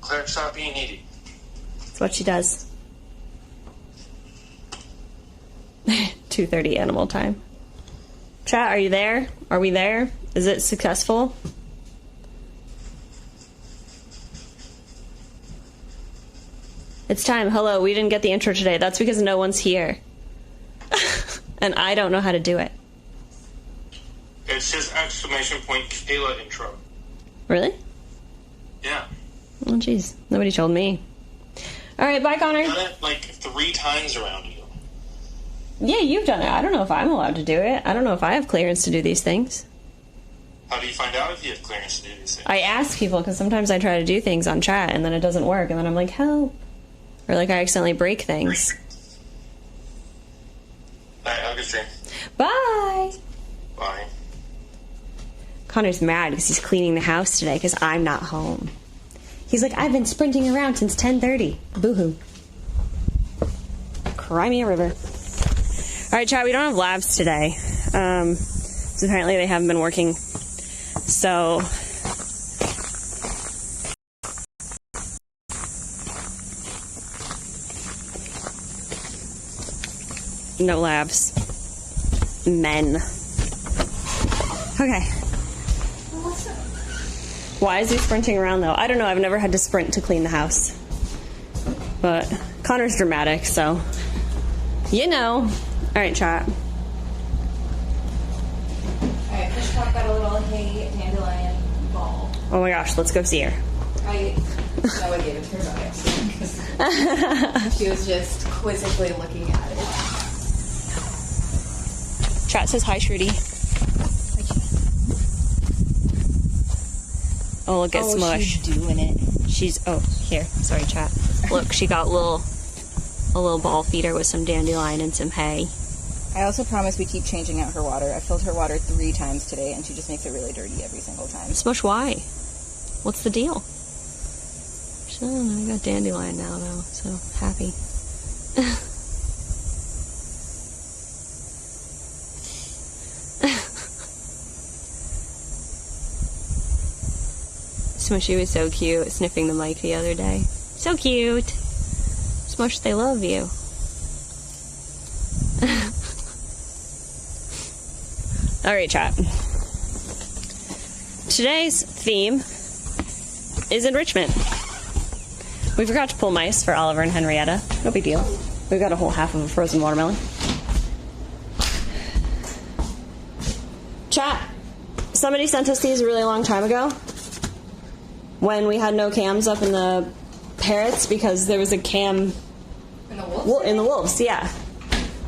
Cleric's not being needy. That's what she does. 2:30 animal time. Chat, are you there? Are we there? Is it successful? It's time. Hello, we didn't get the intro today. That's because no one's here. And I don't know how to do it. It's just exclamation point Kayla intro. Really? Yeah. Oh, jeez. Nobody told me. Alright, bye, Connor. I've done it like 3 times around you. Yeah, you've done it. I don't know if I'm allowed to do it. I don't know if I have clearance to do these things. How do you find out if you have clearance to do these things? I ask people because sometimes I try to do things on chat and then it doesn't work and then I'm like, help. Or like I accidentally break things. Alright, have a good stream. Bye! Bye. Connor's mad because he's cleaning the house today because I'm not home. He's like, I've been sprinting around since 10:30. Boo-hoo. Cry me a river. Alright, chat, we don't have labs today. So apparently they haven't been working. So... no labs. Men. Okay. Why is he sprinting around, though? I don't know. I've never had to sprint to clean the house. But Connor's dramatic, so... you know. Alright, chat. Alright, Fish Talk got a little hay dandelion ball. Oh my gosh, let's go see her. I gave it to her by accident because she was just quizzically looking at it. Chat says hi, Sruti. Oh, look at Smush. She's doing it. She's here. Sorry, chat. Look, she got a little ball feeder with some dandelion and some hay. I also promise we keep changing out her water. I filled her water 3 times today, and she just makes it really dirty every single time. Smush, why? What's the deal? She said, I got dandelion now, though, so happy. Smushy was so cute, sniffing the mic the other day. So cute! Smush, they love you. Alright, chat. Today's theme is enrichment. We forgot to pull mice for Oliver and Henrietta. No big deal. We've got a whole half of a frozen watermelon. Chat, somebody sent us these a really long time ago when we had no cams up in the parrots because there was a cam In the wolves? in the wolves, yeah.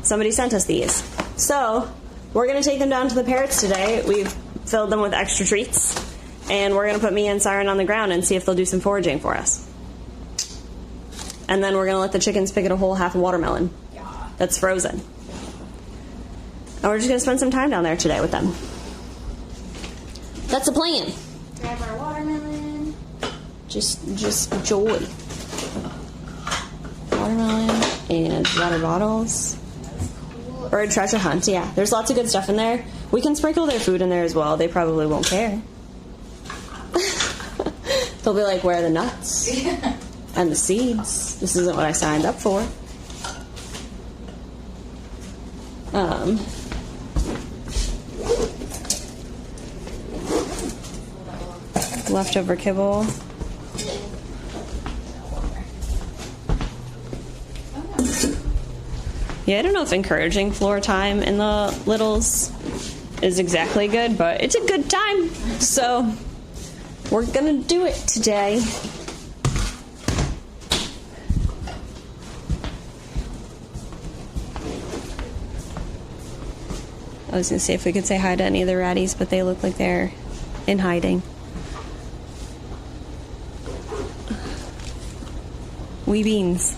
Somebody sent us these. So, we're going to take them down to the parrots today. We've filled them with extra treats. And we're going to put Mia and Siren on the ground and see if they'll do some foraging for us. And then we're going to let the chickens pick at a whole half a watermelon. Yeah. That's frozen. And we're just going to spend some time down there today with them. That's the plan. Grab our watermelon. Just joy. Watermelon and water bottles. Cool. Or a treasure hunt, yeah. There's lots of good stuff in there. We can sprinkle their food in there as well. They probably won't care. They'll be like, where are the nuts? Yeah. And the seeds. This isn't what I signed up for. Leftover kibble. Yeah, I don't know if encouraging floor time in the littles is exactly good, but it's a good time. So we're gonna do it today. I was gonna say if we could say hi to any of the ratties, but they look like they're in hiding. Wee beans.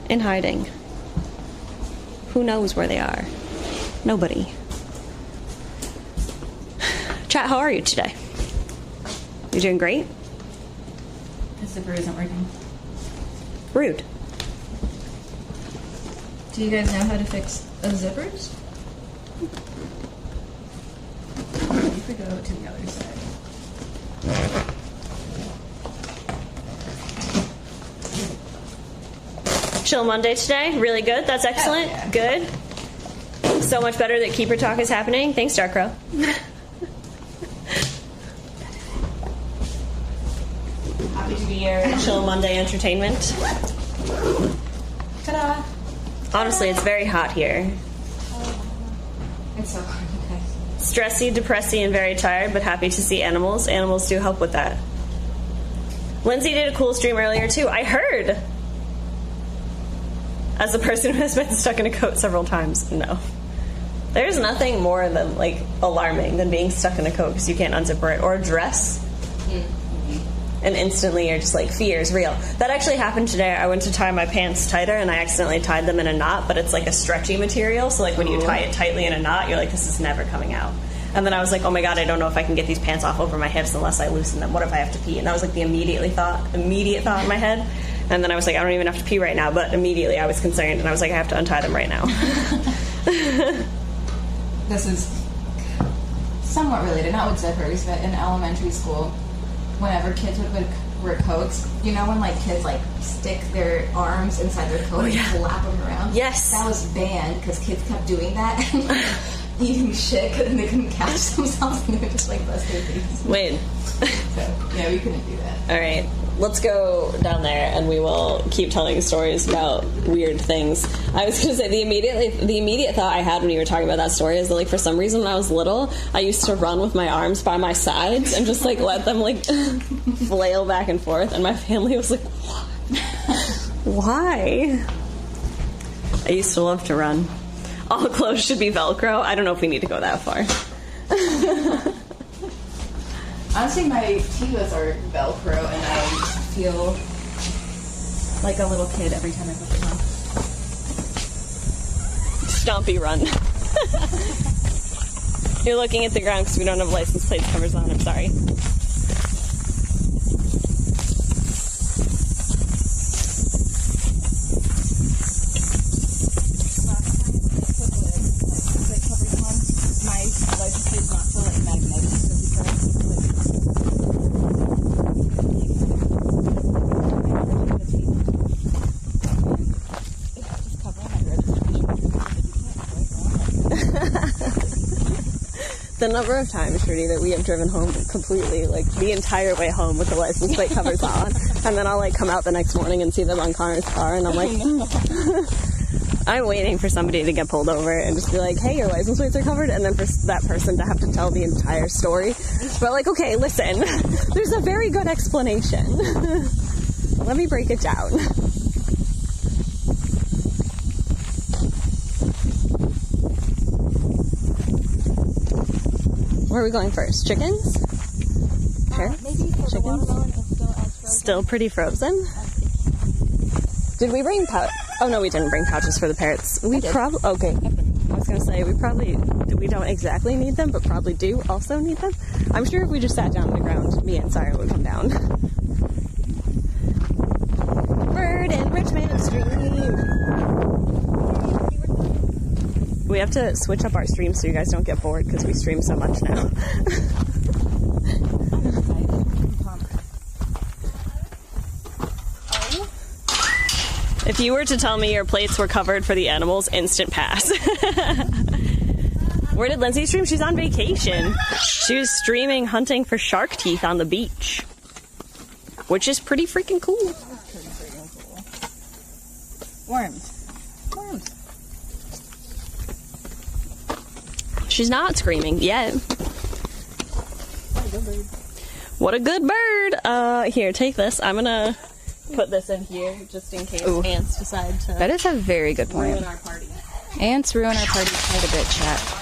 In hiding. Who knows where they are? Nobody. Chat, how are you today? You doing great? The zipper isn't working. Rude. Do you guys know how to fix zippers? If we go to the other side. Chill Monday today. Really good. That's excellent. Yeah. Good. So much better that Keeper Talk is happening. Thanks, Dark Crow. Happy to be your Chill Monday entertainment. Ta-da! Honestly, it's very hot here. It's so hard today. Stressy, depressy, and very tired, but happy to see animals. Animals do help with that. Lindsay did a cool stream earlier, too. I heard! As a person who has been stuck in a coat several times, no. There's nothing more than, like, alarming than being stuck in a coat because you can't unzipper it. Or a dress. And instantly you're just like, fear is real. That actually happened today. I went to tie my pants tighter and I accidentally tied them in a knot, but it's like a stretchy material, so like when you tie it tightly in a knot, you're like, this is never coming out. And then I was like, oh my god, I don't know if I can get these pants off over my hips unless I loosen them. What if I have to pee? And that was like the immediate thought in my head. And then I was like, I don't even have to pee right now, but immediately I was concerned and I was like, I have to untie them right now. This is somewhat related, not with zippers, but in elementary school, whenever kids would wear coats, you know when like kids like stick their arms inside their coat and flap them around? Yes. That was banned because kids kept doing that and like, eating shit because they couldn't catch themselves and they would just like bust their face. Wait. So, yeah, we couldn't do that. Alright, let's go down there and we will keep telling stories about weird things. I was going to say, the immediate thought I had when you were talking about that story is that, like, for some reason when I was little, I used to run with my arms by my sides and just, like, let them, like, flail back and forth, and my family was like, why? I used to love to run. All clothes should be Velcro. I don't know if we need to go that far. Honestly, my Tevas are Velcro, and I feel like a little kid every time I put them on. Stompy run. You're looking at the ground because we don't have license plate covers on. I'm sorry. The number of times, Sruti, that we have driven home completely, like, the entire way home with the license plate covers on, and then I'll, like, come out the next morning and see them on Connor's car, and I'm like, I'm waiting for somebody to get pulled over and just be like, hey, your license plates are covered, and then for that person to have to tell the entire story. But, like, okay, listen, there's a very good explanation. Let me break it down. Where are we going first? Chickens? Sure. Maybe for the watermelon is still as frozen. Still pretty frozen? Did we bring pouch? Oh no, we didn't bring pouches for the parrots. We probably, okay. I was gonna say, we don't exactly need them, but probably do also need them. I'm sure if we just sat down on the ground, me and Siren would come down. Bird enrichment stream. We have to switch up our streams so you guys don't get bored because we stream so much now. If you were to tell me your plates were covered for the animals, instant pass. Where did Lindsay stream? She's on vacation. She was streaming hunting for shark teeth on the beach, which is pretty freaking cool. Worms. She's not screaming yet. What a good bird. Here, take this. I'm gonna put this in here just in case ants decide to. That is a very good point. Ruin our party. Ants ruin our party quite a bit, chat.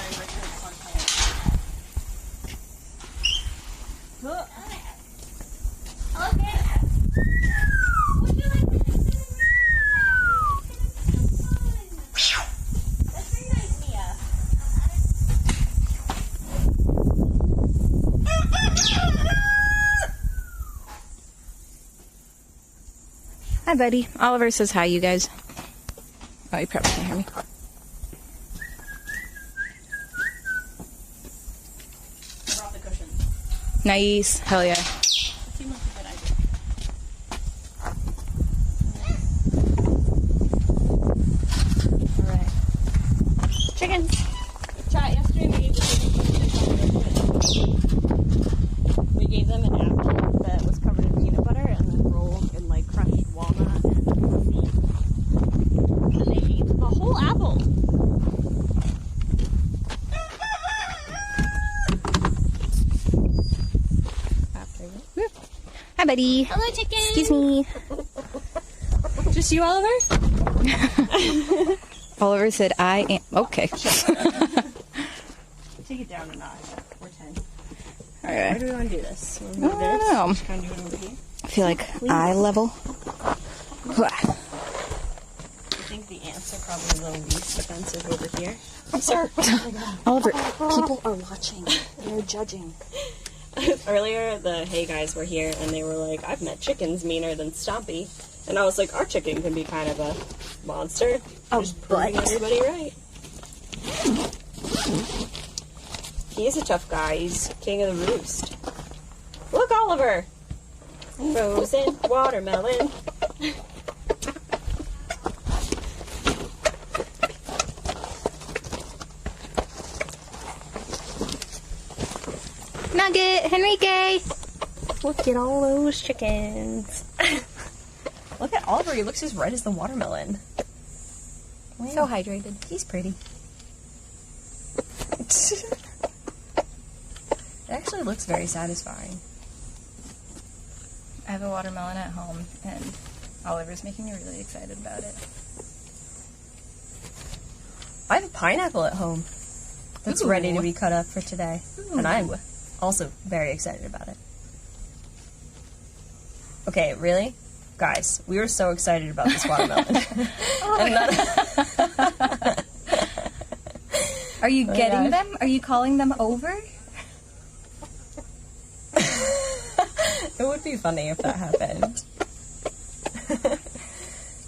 Hi, buddy. Oliver says hi, you guys. Oh, you probably can't hear me. I brought the cushion. Nice. Hell yeah. That seemed like a good idea. Chickens. Chat yesterday we gave them an apple that was covered in peanut butter and then rolled in like crushed walnut and seeds. And they ate the whole apple. Hi, buddy. Hello, chicken. Excuse me. Just you, Oliver? Oliver said, I am. Okay. Take it down a notch. We're 10. Alright, where do we want to do this? We'll move this. know. Just kind of do it over here. I feel like eye level. I think the ants are probably the least offensive over here. Sir. Oh my God. Oliver, people are watching. They're judging. Earlier, the Hey guys were here, and they were like, I've met chickens meaner than Stompy. And I was like, our chicken can be kind of a monster. Just proving everybody right. He's a tough guy. He's king of the roost. Look, Oliver! Frozen watermelon. Nugget, Henrique. Look at all those chickens. Look at Oliver. He looks as red as the watermelon. So hydrated. He's pretty. It actually looks very satisfying. I have a watermelon at home, and Oliver's making me really excited about it. I have a pineapple at home that's ready to be cut up for today. And I'm also very excited about it. Okay, really? Guys, we were so excited about this watermelon. Are you getting them? Are you calling them over? It would be funny if that happened.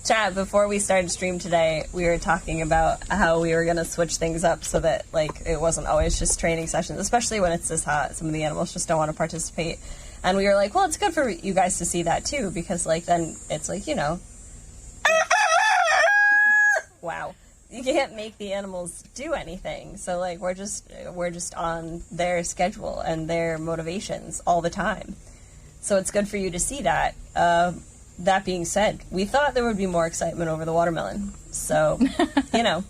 Chat, before we started stream today, we were talking about how we were going to switch things up so that, like, it wasn't always just training sessions, especially when it's this hot. Some of the animals just don't want to participate. And we were like, well, it's good for you guys to see that, too, because, like, then it's like, you know. Wow. You can't make the animals do anything. So, like, we're just on their schedule and their motivations all the time. So it's good for you to see that. That being said, we thought there would be more excitement over the watermelon. So, you know.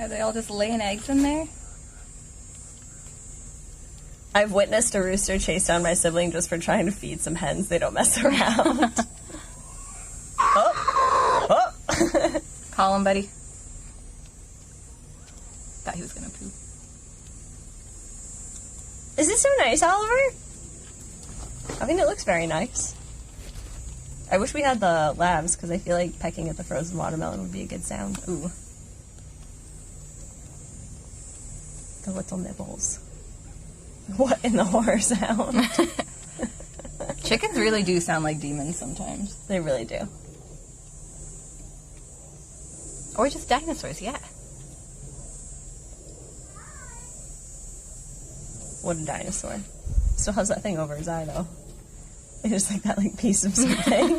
Are they all just laying eggs in there? I've witnessed a rooster chase down my sibling just for trying to feed some hens. They don't mess around. Oh! Call him, buddy. Thought he was gonna poop. Is it so nice, Oliver? I mean, it looks very nice. I wish we had the labs, because I feel like pecking at the frozen watermelon would be a good sound. Ooh. The little nibbles. What in the horror sound? Chickens really do sound like demons sometimes. They really do. Or just dinosaurs, yeah. What a dinosaur. Still has that thing over his eye, though. It's just like that, like, piece of something.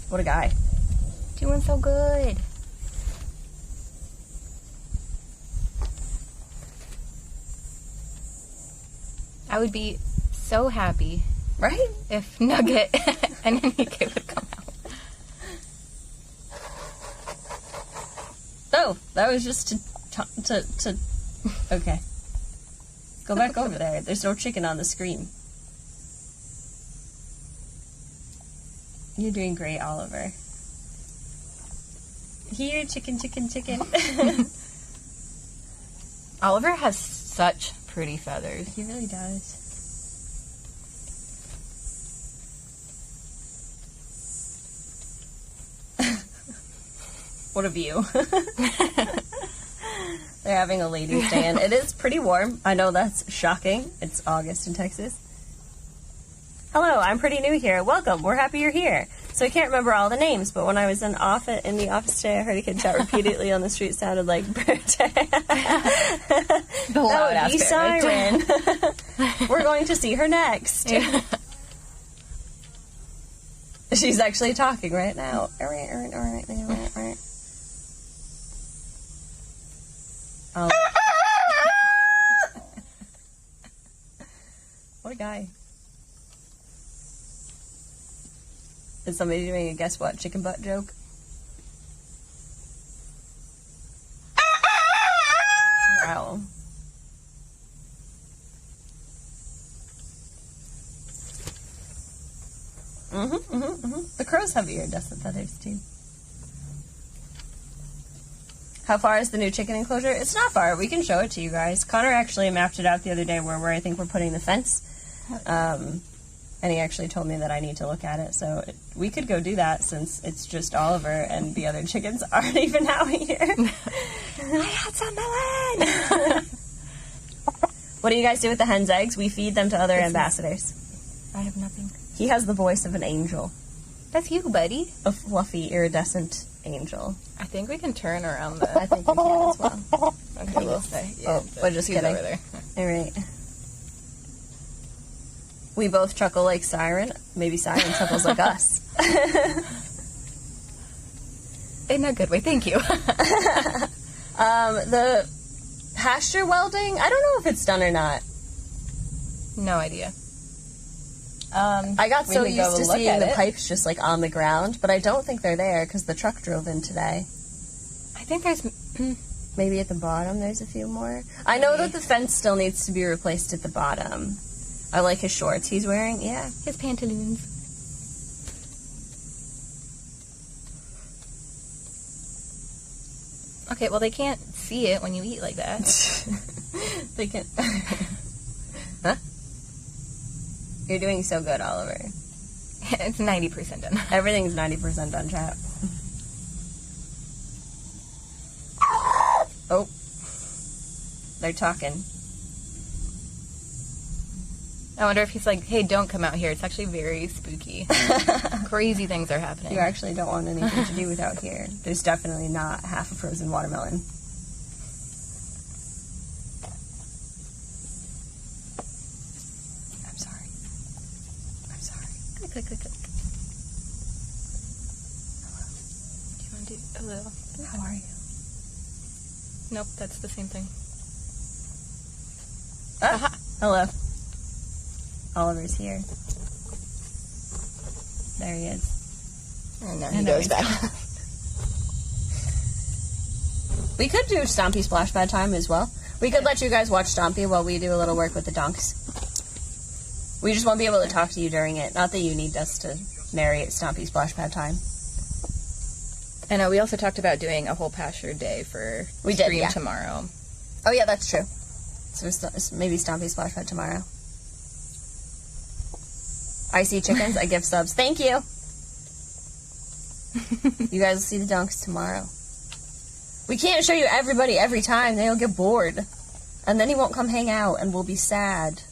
What a guy. Doing so good. I would be so happy, Right? if Nugget and Enrique would come out. Oh, that was just to okay. Go back over there. There's no chicken on the screen. You're doing great, Oliver. Here, chicken, chicken, chicken. Oliver has such pretty feathers. He really does. What a view. They're having a ladies' day, and it is pretty warm. I know that's shocking. It's August in Texas. Hello, I'm pretty new here. Welcome. We're happy you're here. So I can't remember all the names, but when I was in the office today, I heard a kid shout repeatedly on the street. Sounded like birthday. That would be Siren. We're going to see her next. Yeah. She's actually talking right now. Oh. What a guy. Is somebody doing a guess what chicken butt joke? Wow. The crows have iridescent feathers too. How far is the new chicken enclosure? It's not far. We can show it to you guys. Connor actually mapped it out the other day where I think we're putting the fence. And he actually told me that I need to look at it. So we could go do that since it's just Oliver and the other chickens aren't even out here. I got some melon! What do you guys do with the hen's eggs? We feed them to other ambassadors. I have nothing. He has the voice of an angel. That's you, buddy. A fluffy, iridescent angel. I think we can turn around the... I think we can as well. Okay, we'll say. Yeah, we're just he's kidding. over there. All right. We both chuckle like Siren. Maybe Siren chuckles like us. In a good way, thank you. The pasture welding, I don't know if it's done or not. No idea. I got so can go used to look seeing at the it. pipes just like on the ground, but I don't think they're there because the truck drove in today. I think there's... Maybe at the bottom there's a few more. I know that the fence still needs to be replaced at the bottom. I like his shorts he's wearing, yeah. his pantaloons. Okay, well, they can't see it when you eat like that. They can... Huh? You're doing so good, Oliver. It's 90% done. Everything's 90% done, chat. Oh. They're talking. I wonder if he's like, hey, don't come out here. It's actually very spooky. Crazy things are happening. You actually don't want anything to do with out here. There's definitely not half a frozen watermelon. I'm sorry. I'm sorry. Click, click, click, click. Hello. Do you want to do hello? How are you? Nope, that's the same thing. Ah, hello. Oliver's here. There he is. And now And he now goes he's back. We could do Stompy Splash Pad time as well. We could let you guys watch Stompy while we do a little work with the donks. We just won't be able to talk to you during it. Not that you need us to narrate Stompy Splash Pad time. I know, we also talked about doing a whole pasture day for stream tomorrow. Oh yeah, that's true. So maybe Stompy Splash Pad tomorrow. I see chickens, I give subs. Thank you! You guys will see the donks tomorrow. We can't show you everybody every time. They'll get bored. And then he won't come hang out and we'll be sad.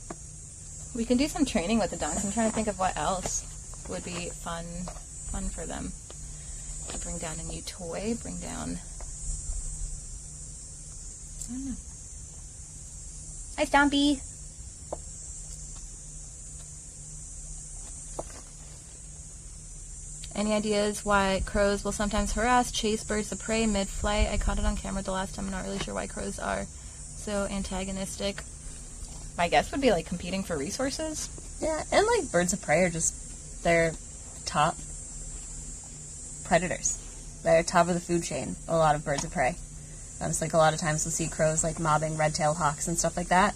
We can do some training with the donks. I'm trying to think of what else would be fun for them. Bring down a new toy, bring down... I don't know. Hi, Stompy! Any ideas why crows will sometimes harass, chase birds of prey mid-flight? I caught it on camera the last time. I'm not really sure why crows are so antagonistic. My guess would be like competing for resources. Yeah, and like birds of prey are just, they're top predators. They're top of the food chain, a lot of birds of prey. It's like a lot of times you'll see crows like mobbing red-tailed hawks and stuff like that.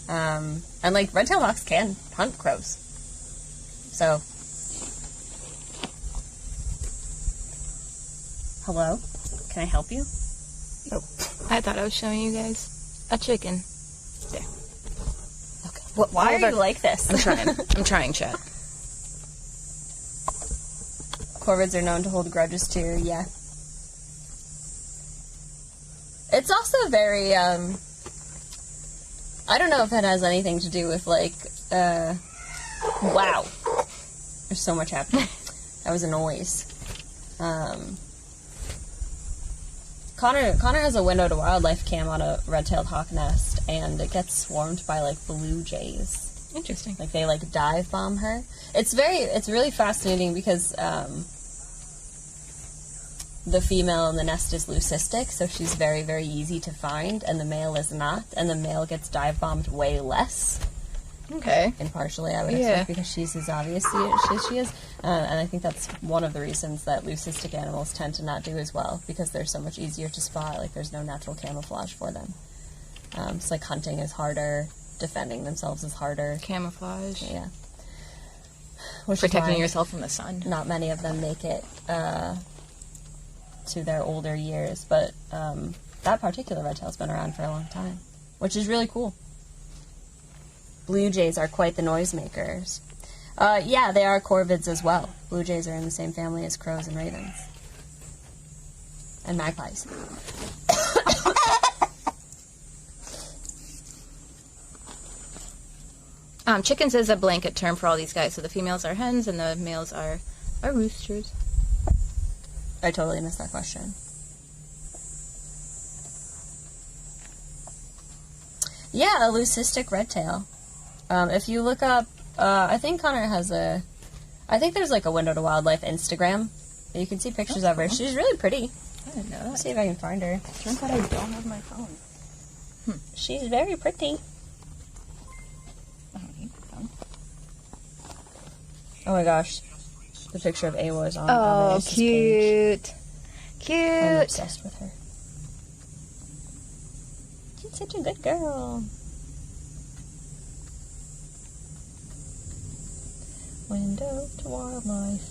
And like red-tailed hawks can hunt crows. So... Hello? Can I help you? Oh, I thought I was showing you guys a chicken. There. Okay. Why are you like this? I'm trying. I'm trying, chat. Corvids are known to hold grudges too, yeah. It's also very, I don't know if it has anything to do with, like, wow. There's so much happening. That was a noise. Connor has a window to wildlife cam on a red-tailed hawk nest, and it gets swarmed by, like, blue jays. Interesting. Like, they, like, dive bomb her. It's really fascinating because, the female in the nest is leucistic, so she's very, very easy to find, and the male is not, and the male gets dive bombed way less. Okay. And partially, I would expect, because she's as obvious as she is. And I think that's one of the reasons that leucistic animals tend to not do as well, because they're so much easier to spot. Like, there's no natural camouflage for them. It's like hunting is harder, defending themselves is harder. Camouflage. Yeah. Protecting yourself from the sun. Not many of them make it to their older years, but that particular red tail's been around for a long time, which is really cool. Blue jays are quite the noisemakers. Yeah, they are corvids as well. Blue jays are in the same family as crows and ravens. And magpies. Chickens is a blanket term for all these guys, so the females are hens and the males are roosters. I totally missed that question. Yeah, a leucistic red tail. If you look up, I think Connor has I think there's like a Window to Wildlife Instagram. You can see pictures of her. She's really pretty. I didn't know that. Let's see if I can find her. Turns out I don't have my phone. She's very pretty. I don't need my phone. Oh my gosh. The picture of Awa is on Oh, Alveus' page. cute. I'm Cute. obsessed with her. She's such a good girl. Window to Wildlife.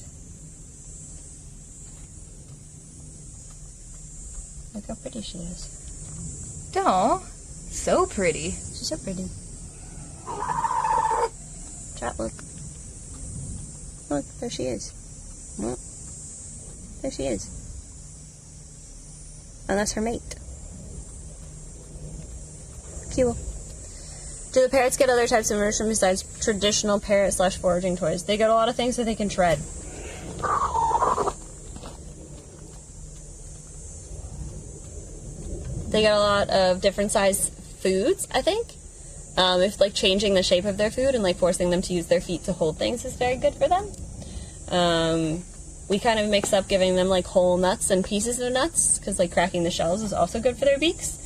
Look how pretty she is. Oh, so pretty. She's so pretty. Chat, look. Look, there she is. Look. There she is. And that's her mate. Cute. Do the parrots get other types of nourishment besides traditional parrot/foraging toys? They get a lot of things that they can shred. They get a lot of different size foods, I think. If, like, changing the shape of their food and, like, forcing them to use their feet to hold things is very good for them. We kind of mix up giving them, like, whole nuts and pieces of nuts, because, like, cracking the shells is also good for their beaks.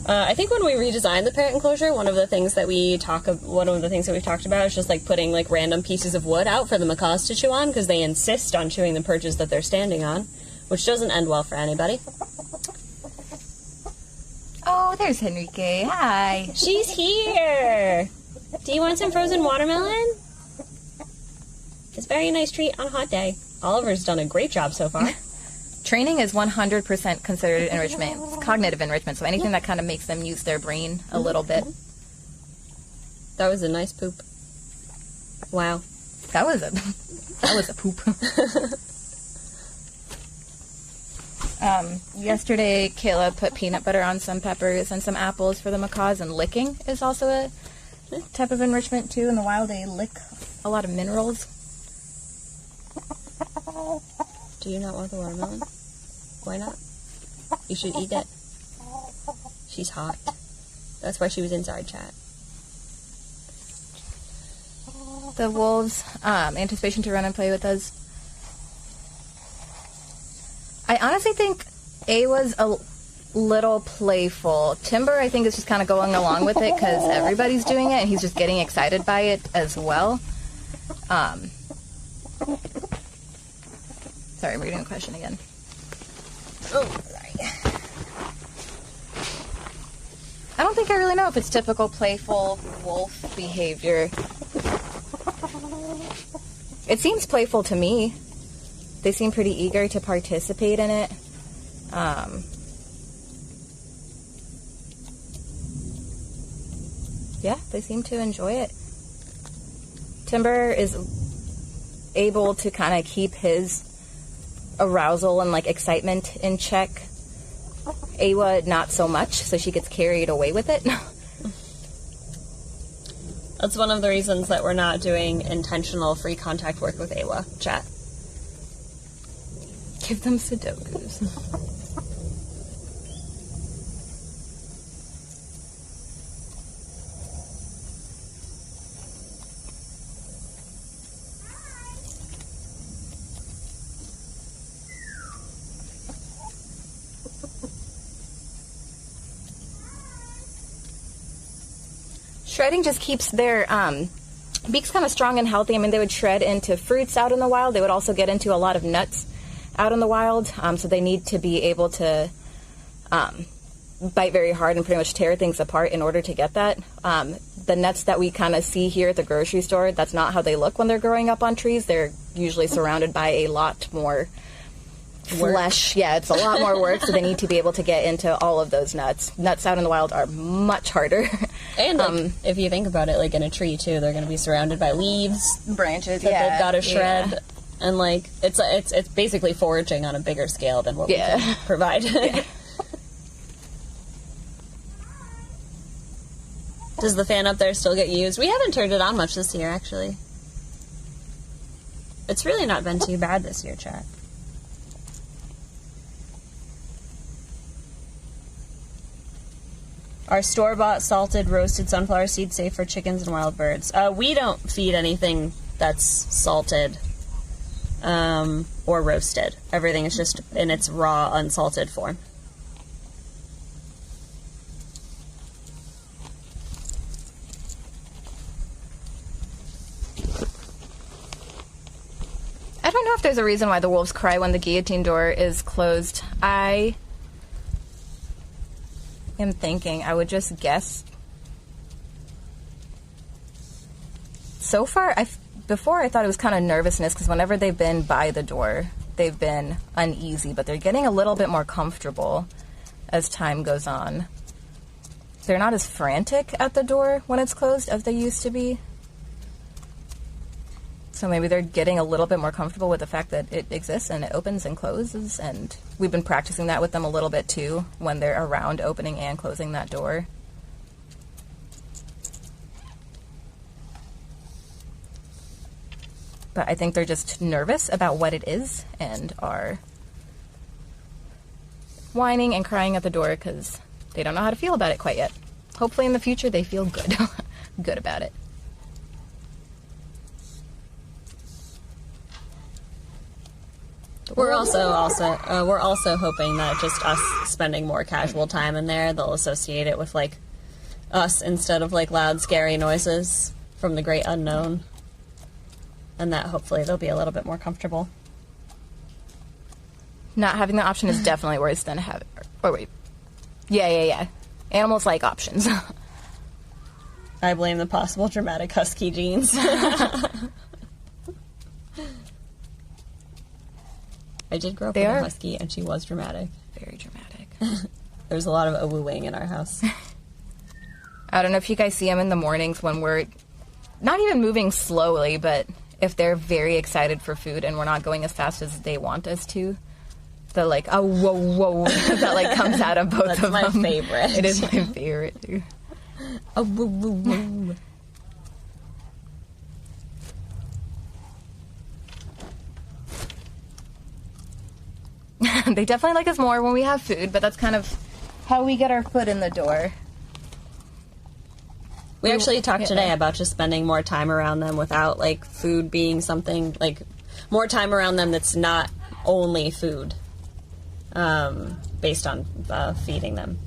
I think when we redesigned the parrot enclosure, one of the things that we've talked about is just, like, putting, like, random pieces of wood out for the macaws to chew on, because they insist on chewing the perches that they're standing on, which doesn't end well for anybody. Oh, there's Henrique. Hi. She's here! Do you want some frozen watermelon? It's a very nice treat on a hot day. Oliver's done a great job so far. Training is 100% considered enrichment. It's cognitive enrichment, so anything that kind of makes them use their brain a little bit. That was a nice poop. Wow. That was a poop. Yesterday, Kayla put peanut butter on some peppers and some apples for the macaws, and licking is also a type of enrichment, too. In the wild, they lick a lot of minerals. Do you not want the watermelon? Why not? You should eat it. She's hot. That's why she was inside, chat. The wolves' anticipation to run and play with us. I honestly think A was a little playful. Timber, I think, is just kind of going along with it because everybody's doing it, and he's just getting excited by it as well. Sorry, I'm reading a question again. Oh, sorry. I don't think I really know if it's typical playful wolf behavior. It seems playful to me. They seem pretty eager to participate in it. Yeah, they seem to enjoy it. Timber is able to kind of keep his arousal and, like, excitement in check. Awa, not so much, so she gets carried away with it. That's one of the reasons that we're not doing intentional free contact work with Awa, chat. Give them Sudokus. Shredding just keeps their beaks kind of strong and healthy. I mean, they would shred into fruits out in the wild. They would also get into a lot of nuts out in the wild. So they need to be able to bite very hard and pretty much tear things apart in order to get that. The nuts that we kind of see here at the grocery store, that's not how they look when they're growing up on trees. They're usually surrounded by a lot more flesh. Yeah, it's a lot more work, so they need to be able to get into all of those nuts. Nuts out in the wild are much harder. And like, if you think about it, like in a tree too, they're going to be surrounded by leaves, branches that they've got to shred. Yeah. And like it's basically foraging on a bigger scale than what we can provide. Yeah. Does the fan up there still get used? We haven't turned it on much this year, actually. It's really not been too bad this year, chat. Are store-bought salted roasted sunflower seeds safe for chickens and wild birds? We don't feed anything that's salted or roasted. Everything is just in its raw, unsalted form. I don't know if there's a reason why the wolves cry when the guillotine door is closed. I am thinking, I would just guess. So far, before I thought it was kind of nervousness, because whenever they've been by the door, they've been uneasy, but they're getting a little bit more comfortable as time goes on. They're not as frantic at the door when it's closed as they used to be. So maybe they're getting a little bit more comfortable with the fact that it exists and it opens and closes, and we've been practicing that with them a little bit too when they're around opening and closing that door. But I think they're just nervous about what it is and are whining and crying at the door because they don't know how to feel about it quite yet. Hopefully in the future they feel good, good about it. We're also hoping that just us spending more casual time in there, they'll associate it with like us instead of like loud, scary noises from the great unknown, and that hopefully they'll be a little bit more comfortable. Not having the option is definitely worse than having. Oh wait, yeah. Animals like options. I blame the possible dramatic husky genes. I did grow up with a husky, and she was dramatic. Very dramatic. There's a lot of wooing in our house. I don't know if you guys see them in the mornings when we're not even moving slowly, but if they're very excited for food and we're not going as fast as they want us to, the like, oh, whoa, that like comes out of both That's of them. That's my favorite. It is my favorite, too. Oh, whoa. They definitely like us more when we have food, but that's kind of how we get our foot in the door. We actually talked today about just spending more time around them without, like, food being something, like, more time around them that's not only food, based on feeding them,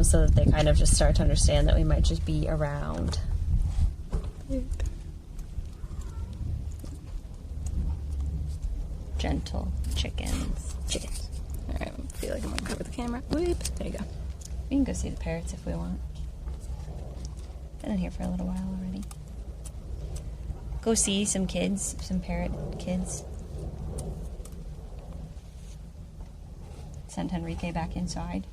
so that they kind of just start to understand that we might just be around. Gentle chickens. Alright, I feel like I'm going to cover the camera. Whoop. There you go. We can go see the parrots if we want. Been in here for a little while already. Go see some kids, some parrot kids. Sent Enrique back inside.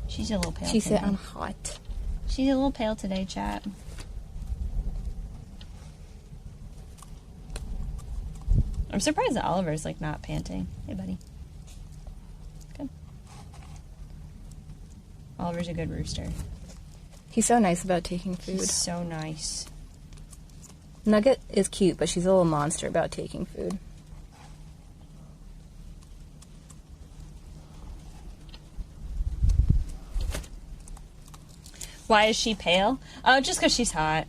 She's a little pale She today. said I'm hot. She's a little pale today, chat. I'm surprised that Oliver's like not panting. Hey, buddy. Good. Oliver's a good rooster. He's so nice about taking food. He's so nice. Nugget is cute, but she's a little monster about taking food. Why is she pale? Oh, just because she's hot.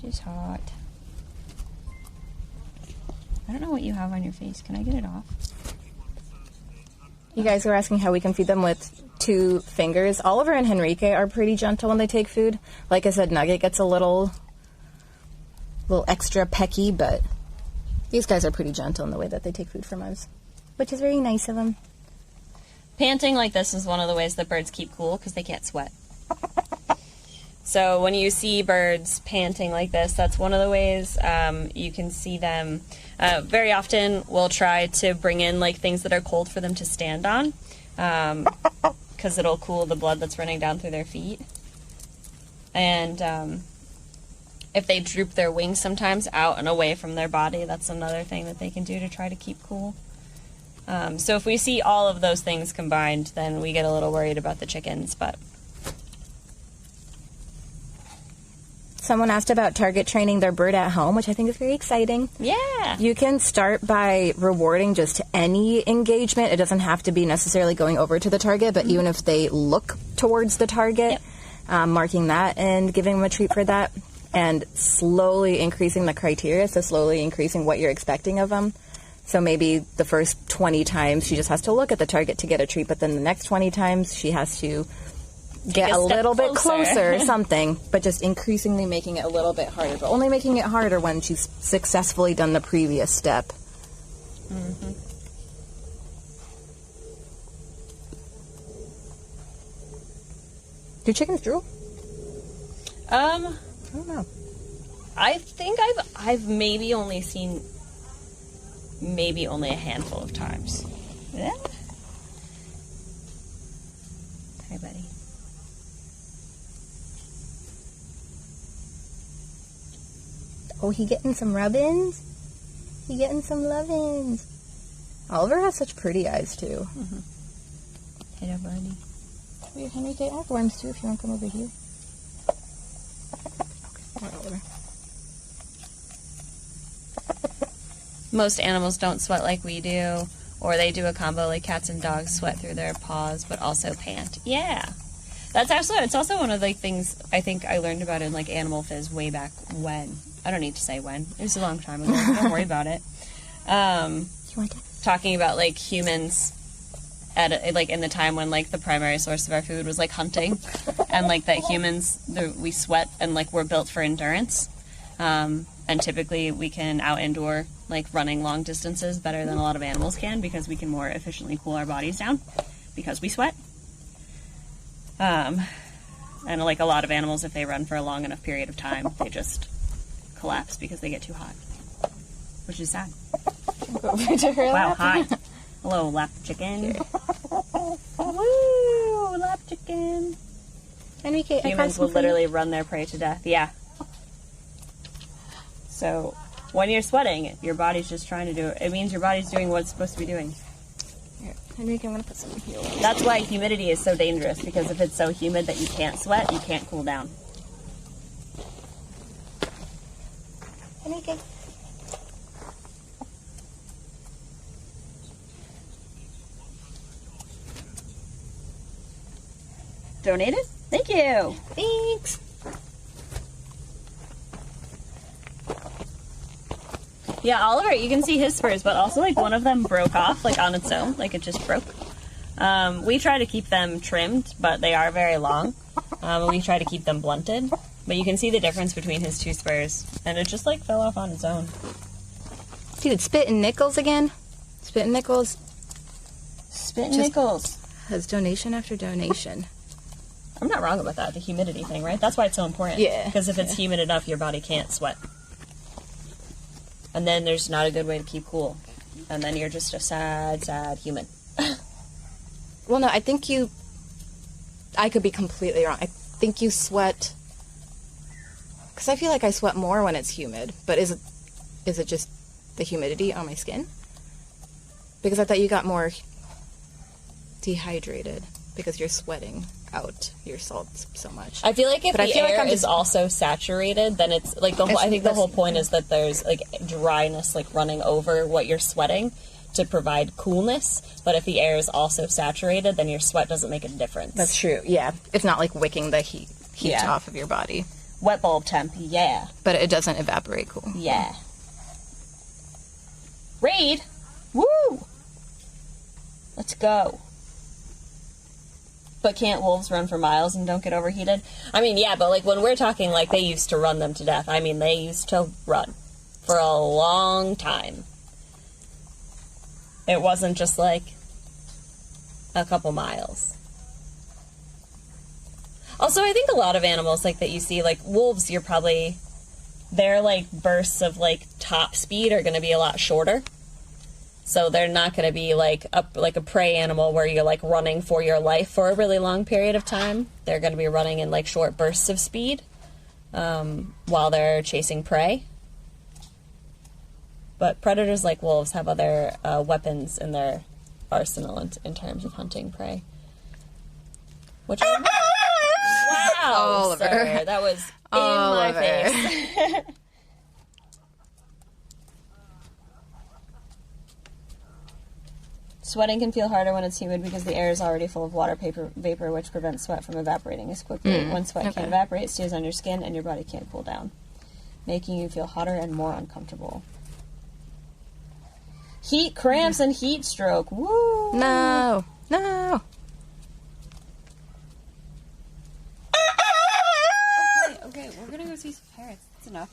She's hot. I don't know what you have on your face. Can I get it off? You guys were asking how we can feed them with 2 fingers. Oliver and Henrique are pretty gentle when they take food. Like I said, Nugget gets a little extra pecky, but these guys are pretty gentle in the way that they take food from us, which is very nice of them. Panting like this is one of the ways that birds keep cool because they can't sweat. So when you see birds panting like this, that's one of the ways you can see them. Very often we'll try to bring in like things that are cold for them to stand on because it'll cool the blood that's running down through their feet. And if they droop their wings sometimes out and away from their body, that's another thing that they can do to try to keep cool. So if we see all of those things combined, then we get a little worried about the chickens, but... Someone asked about target training their bird at home, which I think is very exciting. Yeah! You can start by rewarding just any engagement. It doesn't have to be necessarily going over to the target, but even if they look towards the target, marking that and giving them a treat for that, and slowly increasing the criteria, so slowly increasing what you're expecting of them. So maybe the first 20 times she just has to look at the target to get a treat, but then the next 20 times she has to get a little bit closer or something, but just increasingly making it a little bit harder, but only making it harder when she's successfully done the previous step. Mm-hmm. Do chickens drool? I don't know. I think I've maybe only seen a handful of times. Yeah. Hi, buddy. Oh, he getting some rub-ins? He getting some love-ins. Oliver has such pretty eyes, too. Mm-hmm. Hello, buddy. Wait, Henry, I have worms, too, if you want to come over here. Okay, Oliver. Most animals don't sweat like we do, or they do a combo like cats and dogs sweat through their paws, but also pant. Yeah. It's also one of the things I think I learned about in like Animal Phys way back when. I don't need to say when. It was a long time ago. Don't worry about it. Talking about like humans at like in the time when like the primary source of our food was like hunting, and like that humans we sweat and like we're built for endurance, and typically we can out-endure like running long distances better than a lot of animals can because we can more efficiently cool our bodies down because we sweat. And like a lot of animals, if they run for a long enough period of time, they just collapse because they get too hot, which is sad. Go over to her wow, lap. hi. Hello, lap chicken. Woo, lap chicken. Enrique, Humans will literally run their prey to death. Yeah. So when you're sweating, your body's just trying to do it. It means your body's doing what it's supposed to be doing. Here, Enrique, I'm going to put some here. That's why humidity is so dangerous, because if it's so humid that you can't sweat, you can't cool down. Enrique. Donated? Thank you. Thanks. Yeah, Oliver, you can see his spurs, but also like one of them broke off like on its own, like it just broke. We try to keep them trimmed, but they are very long. We try to keep them blunted, but you can see the difference between his 2 spurs, and it just like fell off on its own. Dude, Spittin' Nickels again? Spittin' Nickels Spittin' Nickels has donation after donation. I'm not wrong about that, the humidity thing, right? That's why it's so important. Yeah. Because if it's humid enough, your body can't sweat. And then there's not a good way to keep cool. And then you're just a sad, sad human. Well, no, I think I could be completely wrong. I think you sweat, because I feel like I sweat more when it's humid, but is it just the humidity on my skin? Because I thought you got more dehydrated because you're sweating out your salts so much. I feel like if but the air is also saturated, then it's like I think the whole point is that there's like dryness like running over what you're sweating to provide coolness. But if the air is also saturated, then your sweat doesn't make a difference. That's true. Yeah, it's not like wicking the heat off of your body. Wet bulb temp, yeah. But it doesn't evaporate cool. Yeah. Raid, woo! Let's go. But can't wolves run for miles and don't get overheated? I mean, yeah, but, like, when we're talking, like, they used to run them to death. I mean, they used to run for a long time. It wasn't just, like, a couple miles. Also, I think a lot of animals, like, that you see, like, wolves, their, like, bursts of, like, top speed are going to be a lot shorter. So they're not going to be like a prey animal where you're like running for your life for a really long period of time. They're going to be running in like short bursts of speed while they're chasing prey. But predators like wolves have other weapons in their arsenal in terms of hunting prey. Which wow, Oliver. Sir, that was in my face. Sweating can feel harder when it's humid because the air is already full of water vapor, which prevents sweat from evaporating as quickly. When sweat can't evaporate, it stays on your skin and your body can't cool down, making you feel hotter and more uncomfortable. Heat cramps and heat stroke. Woo! No. Okay, we're gonna go see some parrots. That's enough.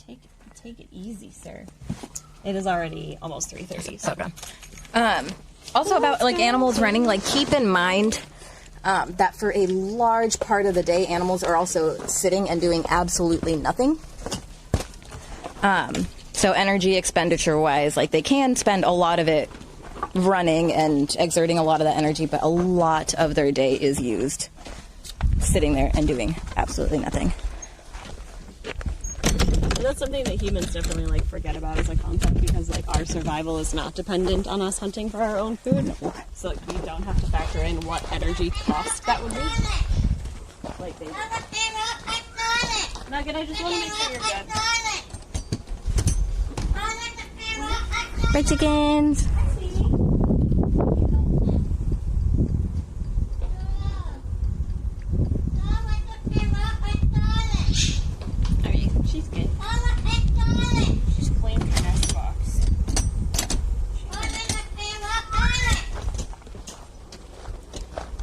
Take it easy, sir. It is already almost 3:30. So. Okay. Also about like animals running, like keep in mind that for a large part of the day, animals are also sitting and doing absolutely nothing. So energy expenditure wise, like they can spend a lot of it running and exerting a lot of that energy, but a lot of their day is used sitting there and doing absolutely nothing. And that's something that humans definitely like forget about as a concept because like our survival is not dependent on us hunting for our own food. So like, we don't have to factor in what energy cost that would be. Like they do. Nugget, I just want to make sure you're good. Right, chickens. She's good. She's cleaned her nest box.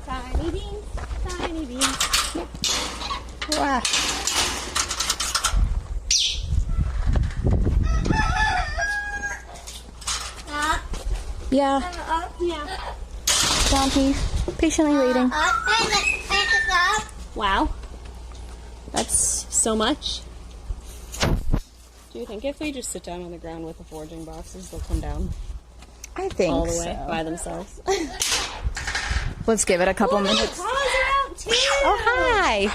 Tiny beans, tiny beans. Wow. Yeah. Yeah. Donkey. Patiently waiting. Wow. That's so much. Do you think if we just sit down on the ground with the foraging boxes, they'll come down I think all the way so. by themselves? Let's give it a couple minutes. Paws are out too! Oh, hi.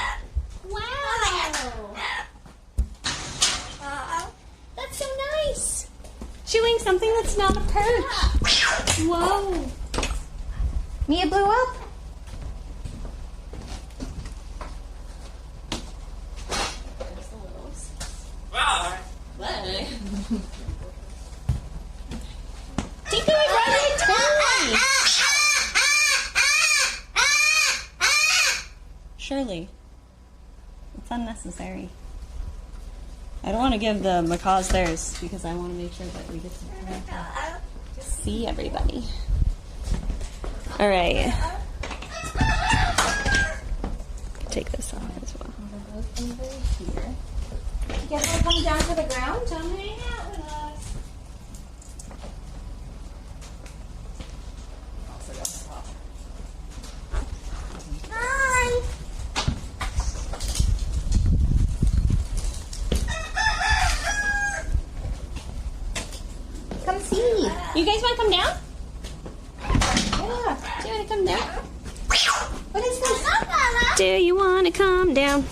Wow! That's so nice! Chewing something that's not a perch! Whoa! Mia blew up. Take me right toy! Shirley, it's unnecessary. I don't want to give the macaws theirs because I want to make sure that we get to see everybody. All right. Take this off as well. You guys want to come down to the ground? Come hang out with us. Hi. Come see. You guys want to come down? Yeah. Do you want to come down? What is this? Do you want to come down?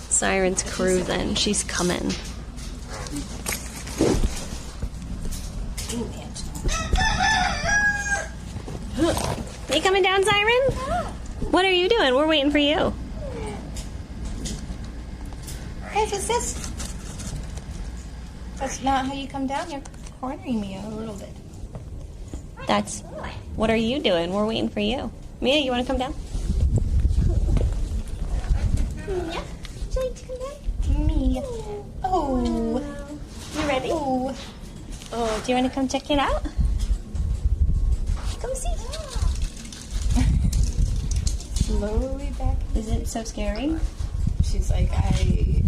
Siren's cruising. She's coming. You coming down, Siren? What are you doing? We're waiting for you. Hey, what's this? That's not how you come down. You're cornering me a little bit. That's. What are you doing? We're waiting for you. Mia, you want to come down? Mia, would you like to come down? Me. Oh. You ready? Oh. Oh, do you want to come check it out? slowly back. Is it so scary? She's like, I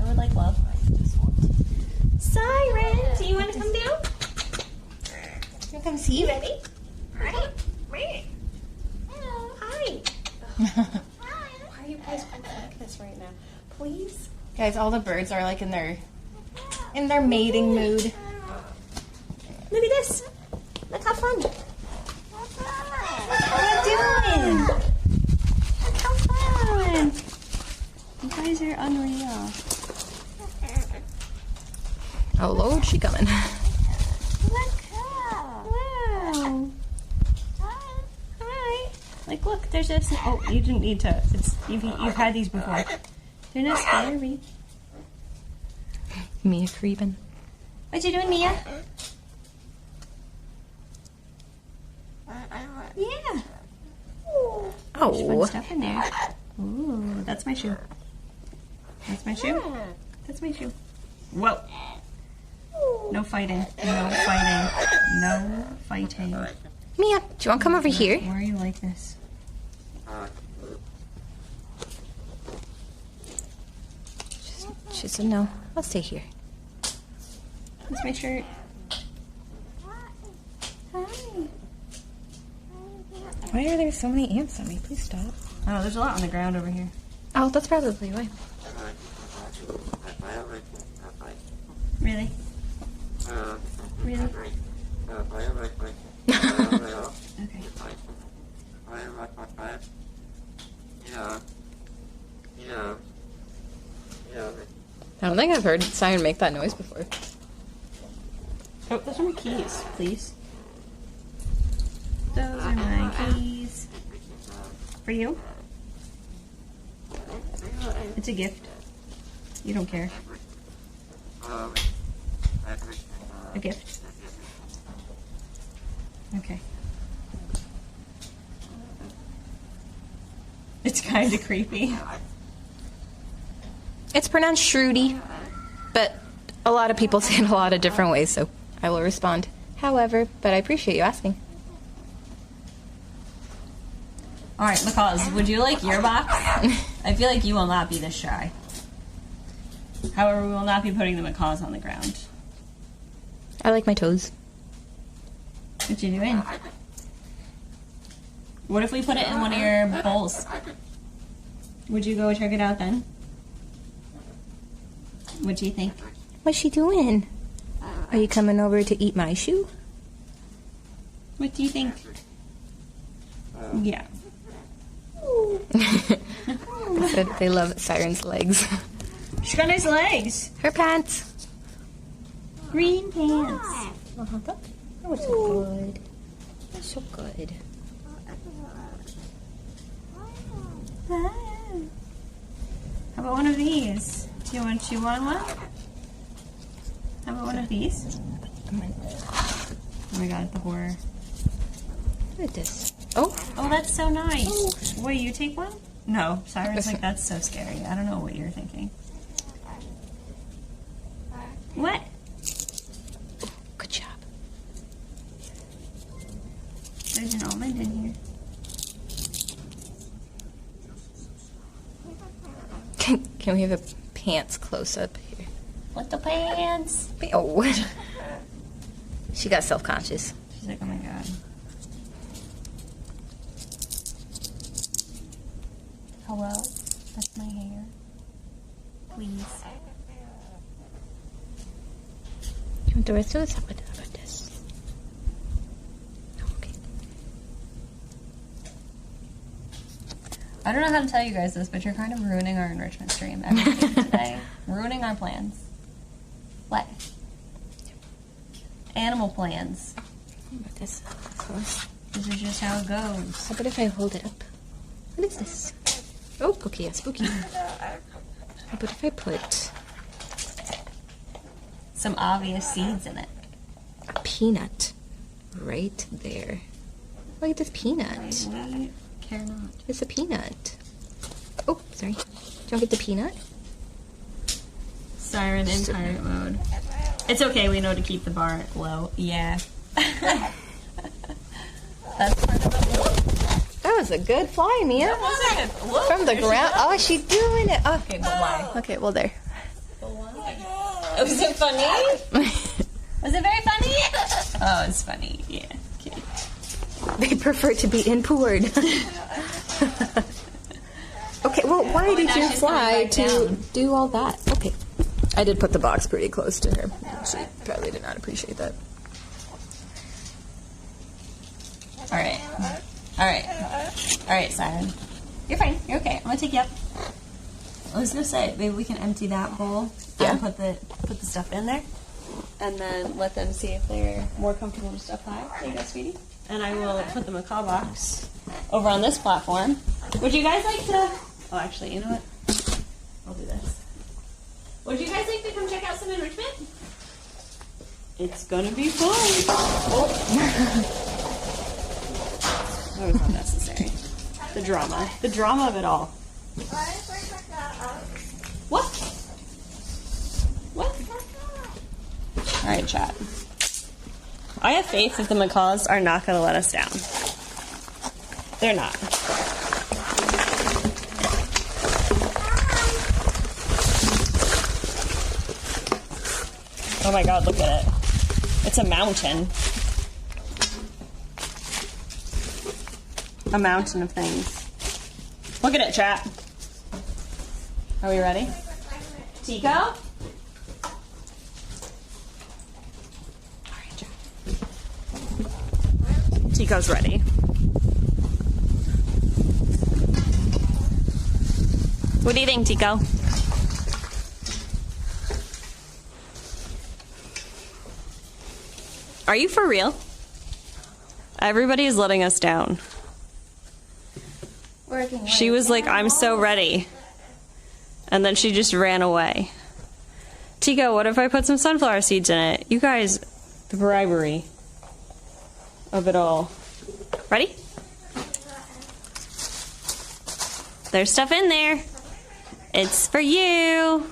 would like love. just want to. Siren, do you want to come down? You come see? Ready? Ready? Hello. Hi. Why are you guys like this right now? Please? Guys, all the birds are like in their mating mood. Look at this. Look how fun. What are you doing? Look how fun. You guys are unreal. Oh Lord, she coming. Look. Wow. Hi. Like, look, there's this. Oh, you didn't need to. You've had these before. They're not scary. Mia creeping. What you doing, Mia? Yeah. There's fun Oh. stuff in there. Ooh, that's my shoe. That's my shoe. That's my shoe. Whoa. No fighting. No fighting. No fighting. Mia, do you want to come over here? Why are you like this? She said no. I'll stay here. That's my shirt. Hi. Why are there so many ants on me? Please stop. Oh, there's a lot on the ground over here. Oh, that's probably why. Really? Really? Okay. I don't think I've heard Siren make that noise before. Oh, those are my keys, please. Those are my keys. For you? It's a gift. You don't care. A gift. Okay. It's kind of creepy. It's pronounced Sruti, but a lot of people say it a lot of different ways, so I will respond. However, but I appreciate you asking. Alright, Macaws, would you like your box? I feel like you will not be this shy. However, we will not be putting the macaws on the ground. I like my toes. What you doing? What if we put it in one of your bowls? Would you go check it out then? What do you think? What's she doing? Are you coming over to eat my shoe? What do you think? Yeah. I said they love Siren's legs. She's got nice legs. Her pants. Green pants. That was so good. That's so good. How about one of these? Do you want one? How about one of these? Oh my god, the horror. Look at this. Oh, Oh, that's so nice. Will you take one? No, Siren's like, that's so scary. I don't know what you're thinking. What? good job. There's an almond in here. Can we have a pants close up here? What the pants? Oh. She got self-conscious. She's like, oh my god. Hello? That's my hair. Please. You want the rest of this? How about this? Oh, okay. I don't know how to tell you guys this, but you're kind of ruining our enrichment stream everything today. Ruining our plans. What? Animal plans. How about this? Close. This is just how it goes. How about if I hold it up? What is this? Oh, okay, yeah, spooky. How about if I put Some obvious seeds in it. a peanut right there? Look at this peanut. We care not. It's a peanut. Oh, sorry. Do you want to get the peanut? Siren in pirate mode. It's okay, we know to keep the bar low. Yeah. That's part of it. Oh, was a good fly, Mia. That was a good From the ground. Oh, she's doing it. Oh. Okay, but why? Okay, well, there. Was it funny? Was it very funny? Oh, it's funny. Yeah. Okay. They prefer to be inward. Okay, well, why did you fly to do all that? Okay. I did put the box pretty close to her. She probably did not appreciate that. All right. All right. All right, Siren. You're fine. You're okay. I'm gonna take you up. I was gonna say maybe we can empty that bowl and put the stuff in there, and then let them see if they're more comfortable to stuff high. There you go, sweetie. And I will put the macaw box over on this platform. Would you guys like to? Oh, actually, you know what? I'll do this. Would you guys like to come check out some enrichment? It's gonna be fun. Oh. That was not necessary. The drama of it all. What? What? All right, chat. I have faith that the macaws are not going to let us down. They're not. Oh my god, look at it. It's a mountain. A mountain of things. Look at it, chat. Are we ready? Tico? Alright, chat. Tico's ready. What do you think, Tico? Are you for real? Everybody is letting us down. She was like, I'm so ready. And then she just ran away. Tico, what if I put some sunflower seeds in it? You guys, the bribery of it all. Ready? There's stuff in there. It's for you.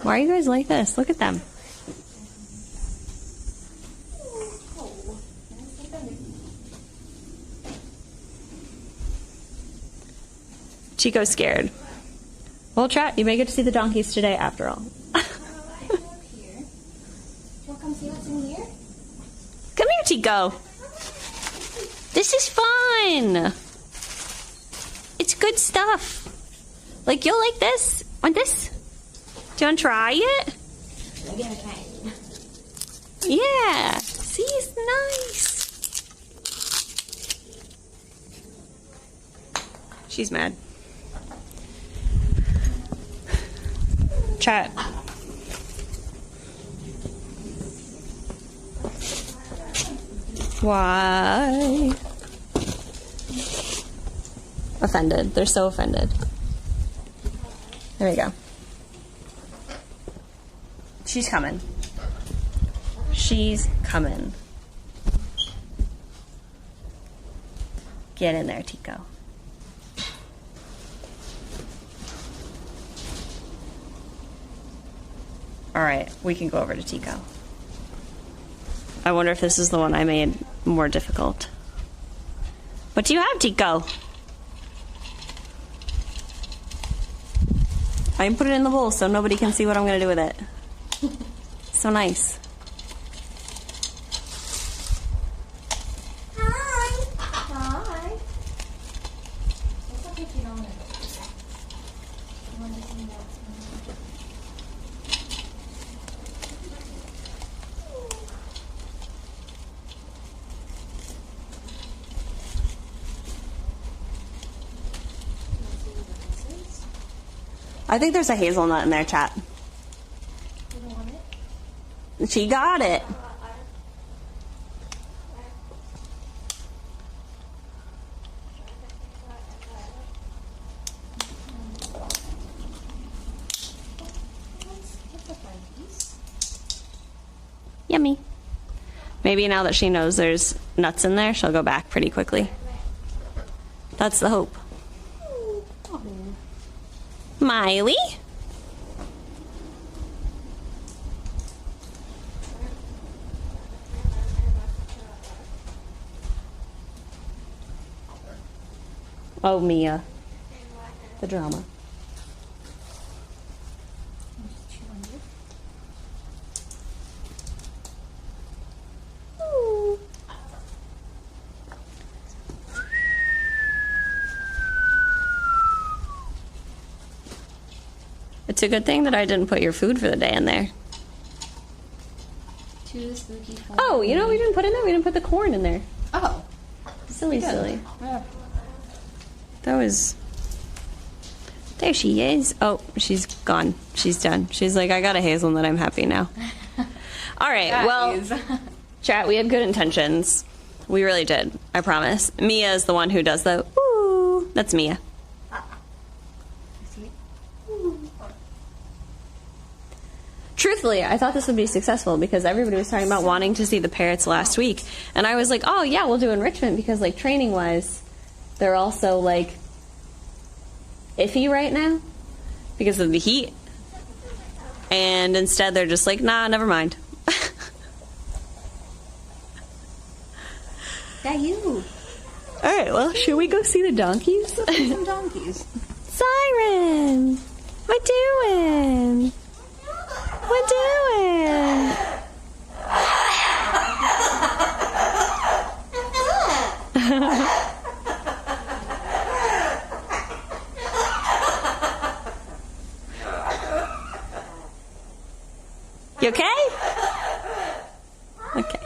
Why are you guys like this? Look at them. Chico's scared. Well, chat, you may get to see the donkeys today after all. Come see what's in here? Come here, Chico. This is fun. It's good stuff. Like, you'll like this. Want this? Do you want to try it? I'm gonna try it. Yeah. See, it's nice. She's mad. Chat. Why? Offended. They're so offended. There we go. She's coming. She's coming. Get in there, Tico. Alright, we can go over to Tico. I wonder if this is the one I made more difficult. What do you have, Tico? I can put it in the bowl so nobody can see what I'm going to do with it. So nice. Hi. Hi. It's okay if you don't want to go. You want to see that? I think there's a hazelnut in there, chat. You don't want it? She got it. Yummy. Maybe now that she knows there's nuts in there, she'll go back pretty quickly. That's the hope. Miley? Oh, Mia. The drama. Ooh. It's a good thing that I didn't put your food for the day in there. Too spooky for Oh, you know what we didn't put in there? We didn't put the corn in there. Oh. Silly. Yeah. That was... There she is. Oh, she's gone. She's done. She's like, I got a hazelnut. I'm happy now. All right, well, chat, we had good intentions. We really did. I promise. Mia is the one who does the ooh. That's Mia. Truthfully, I thought this would be successful because everybody was talking about wanting to see the parrots last week. And I was like, oh, yeah, we'll do enrichment because, like, training-wise, they're also, like, iffy right now because of the heat. And instead, they're just like, nah, never mind. Yeah, you. All right, well, should we go see the donkeys? Some donkeys. Siren! What doing? What doing? You okay? Okay.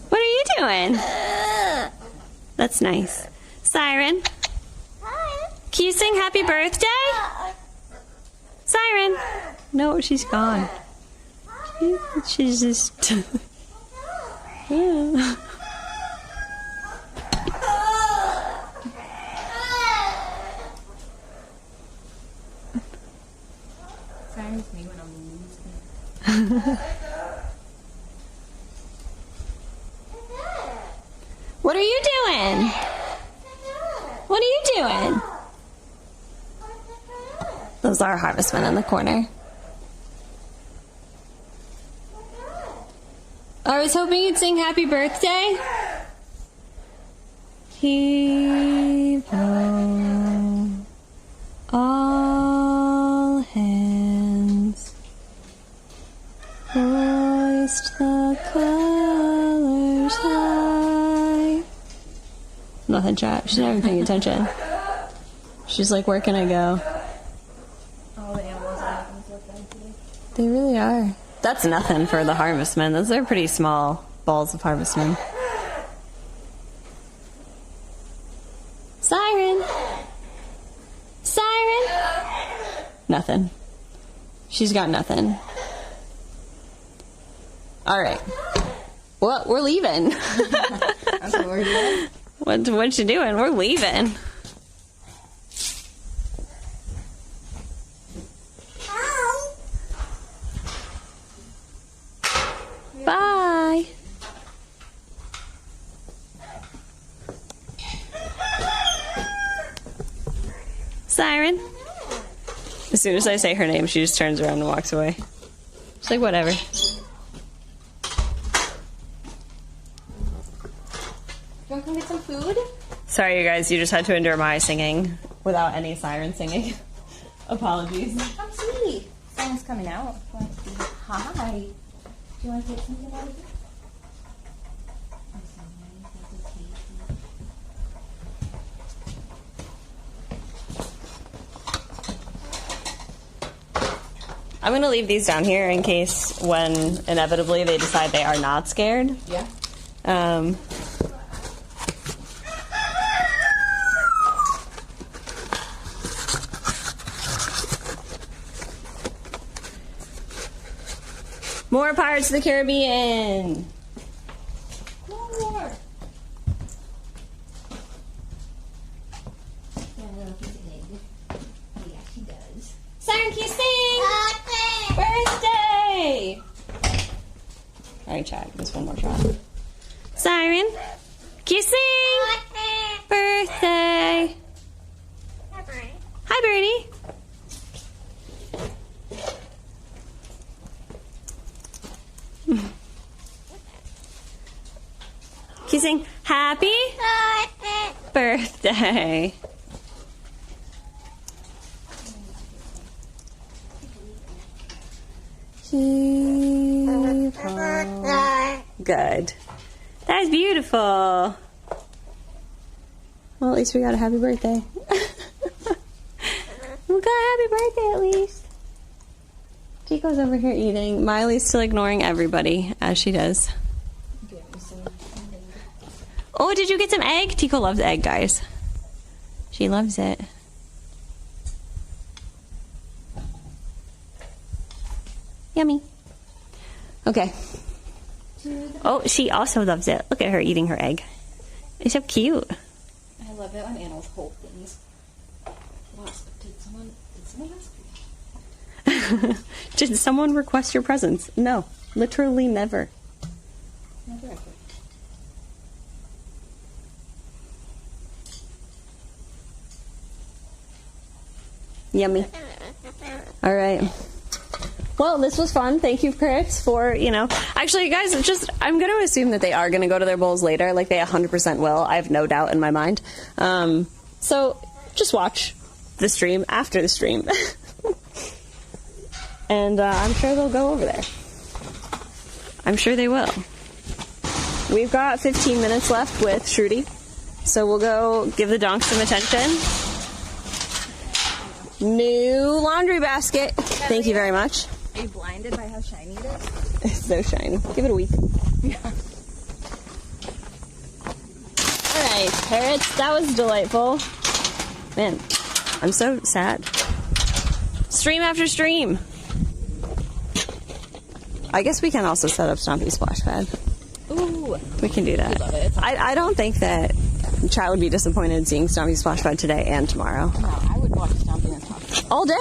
What are you doing? That's nice. Siren? Can you sing happy birthday? Siren? No, she's gone. She's just... Yeah. Siren's me when I'm losing. What are you doing? What are you doing? Those are harvestmen in the corner. I was hoping you'd sing happy birthday. Heave ho, all hands, hoist the colors high. Nothing, chat. She's not even paying attention. She's like, where can I go? All the animals I have look like today. They really are. That's nothing for the harvestmen. Those are pretty small balls of harvestmen. Siren! Siren! Nothing. She's got nothing. All right. Well, we're leaving. That's what we're doing. What you doing? We're leaving. Bye. Siren. As soon as I say her name, she just turns around and walks away. She's like, whatever. You want to come get some food? Sorry, you guys. You just had to endure my singing without any siren singing. Apologies. Come see. Siren's coming out. Hi. Do you want to take something out of here? I'm so nice. That's so tasty. I'm going to leave these down here in case when inevitably they decide they are not scared. Yeah. More Pirates of the Caribbean. More. Yeah, a little piece of egg. Oh, yeah, she does. Siren, can you sing? Birthday! Alright, chat. Just one more shot. Siren, can you sing? Birthday! Hi, Birdie. you sing happy birthday? Good. That's beautiful. Well, at least we got a happy birthday. We got a happy birthday at least. Tico's over here eating. Miley's still ignoring everybody, as she does. Oh, did you get some egg? Tico loves egg, guys. She loves it. Yummy. Okay. Oh, she also loves it. Look at her eating her egg. It's so cute. I love it when animals hold things. Did someone ask me? Did someone request your presence? No. Literally never. Never ever. Yummy. All right. Well, this was fun. Thank you, Chris, for, actually, guys, I'm going to assume that they are going to go to their bowls later. Like, they 100% will. I have no doubt in my mind. So, just watch the stream after the stream. And I'm sure they'll go over there. I'm sure they will. We've got 15 minutes left with Sruti. So we'll go give the donks some attention. New laundry basket. Thank you very much. Are you blinded by how shiny it is? It's so shiny. Give it a week. Yeah. Alright, parrots, that was delightful. Man, I'm so sad. Stream after stream. I guess we can also set up Stompy Splash Pad. Ooh. We can do that. Love it. I don't think that Child would be disappointed seeing Stompy Splash Pad today and tomorrow. No, I would watch Stompy and Talk All day.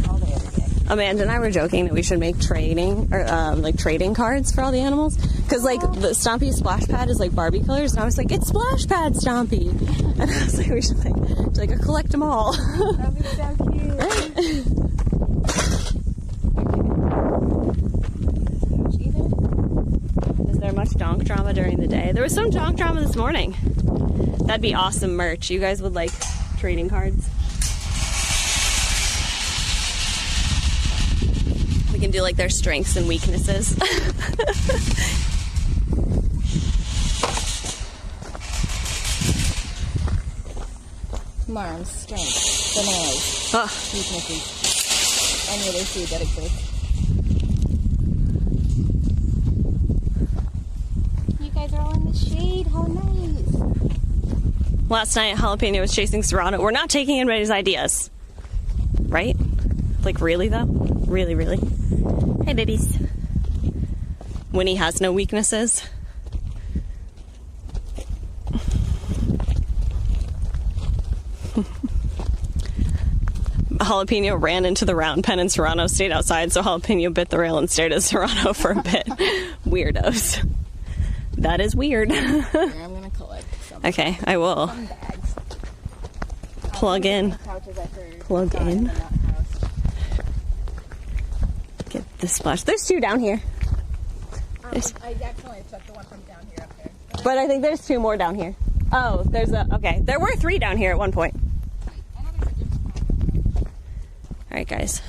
all day, every day. Amanda and I were joking that we should make trading cards for all the animals, because the Stompy Splash Pad is like Barbie colors, and I was like, it's Splash Pad Stompy, and I was like, we should collect them all. That'd be so cute. Is there much donk drama during the day? There was some donk drama this morning. That'd be awesome merch. You guys would like trading cards? We can do like their strengths and weaknesses. Tomorrow's strength, bananas, weaknesses, any other food that exists. You guys are all in the shade. How nice. Last night, Jalapeno was chasing Serrano. We're not taking anybody's ideas. Right? Like, really, though? Really, really? Hey, babies. Winnie has no weaknesses. Jalapeno ran into the round pen and Serrano stayed outside, so Jalapeno bit the rail and stared at Serrano for a bit. Weirdos. That is weird. Here, I'm gonna collect some. Okay, I will. Some bags. Plug in. Plug in. Get the splash. There's two down here. I accidentally took the one from down here up there. But I think there's two more down here. Oh, okay. There were three down here at one point. Alright, guys.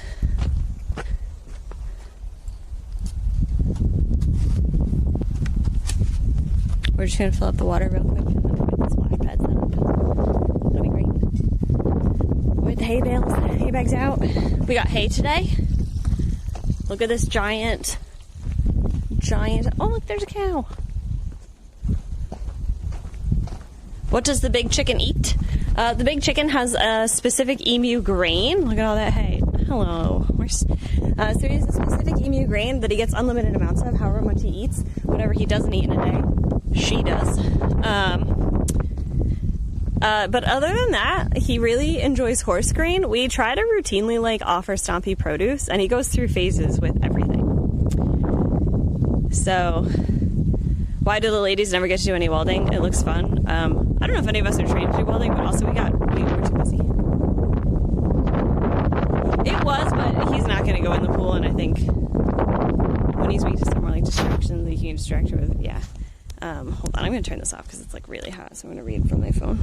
We're just going to fill up the water real quick and then put the splash pads up. That'll be great. With the hay bales, hay bags out. We got hay today. Look at this giant. Oh, look, there's a cow. What does the big chicken eat? The big chicken has a specific emu grain. Look at all that hay. Hello. So he has a specific emu grain that he gets unlimited amounts of, however much he eats. Whatever he doesn't eat in a day, she does. But other than that, he really enjoys horse grain. We try to routinely offer Stompy produce, and he goes through phases with everything. So, why do the ladies never get to do any welding? It looks fun. I don't know if any of us are trained to do welding, but also we were too busy. It was, but he's not going to go in the pool, and I think when he's weak to some more distractions that you can distract her with, yeah. Hold on, I'm going to turn this off because it's like really hot, so I'm going to read from my phone.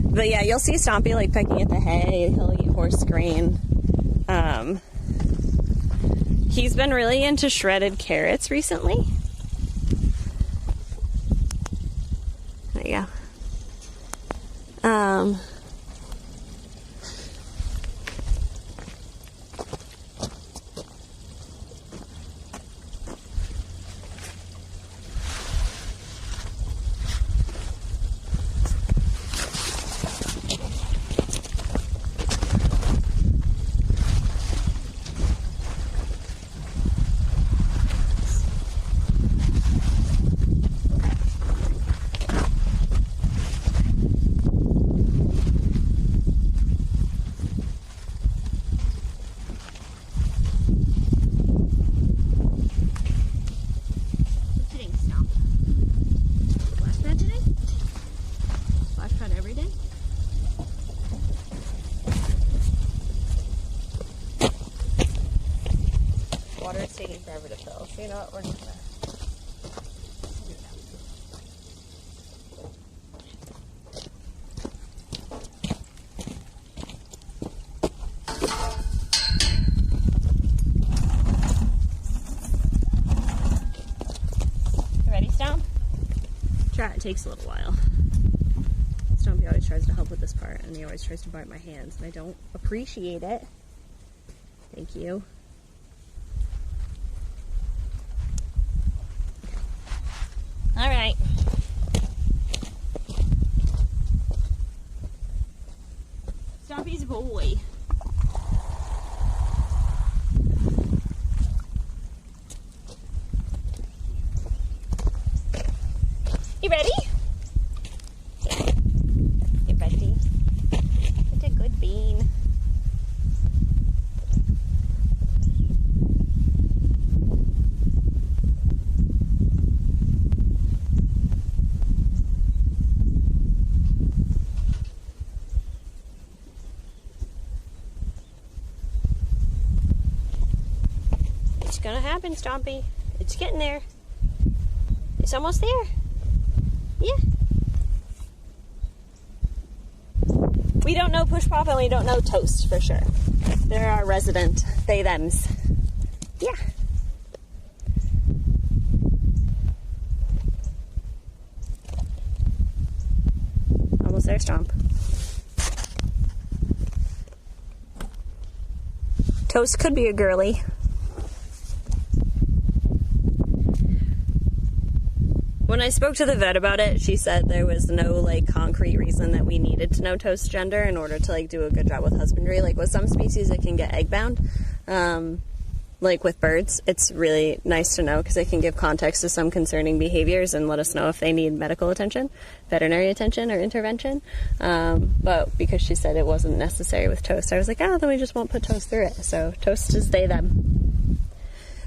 But yeah, you'll see Stompy like pecking at the hay. He'll eat horse grain. He's been really into shredded carrots recently. There you go. Water's taking forever to fill, so you know what, we're just gonna do that. You ready, Stomp? Try, it takes a little while. Stompy always tries to help with this part, and he always tries to bite my hands, and I don't appreciate it. Thank you. All right. Stompy's boy. You ready? You ready? It's a good bean. It's gonna happen, Stompy. It's getting there. It's almost there. Yeah. We don't know Push Pop and we don't know Toast for sure. They're our resident they-thems. Yeah. Almost there, Stomp. Toast could be a girly. When I spoke to the vet about it, she said there was no like concrete reason that we needed to know Toast's gender in order to like do a good job with husbandry. Like with some species it can get egg bound. Like with birds, it's really nice to know because it can give context to some concerning behaviors and let us know if they need medical attention, veterinary attention, or intervention. But because she said it wasn't necessary with Toast, I was like, oh, then we just won't put Toast through it. So Toast is they, them.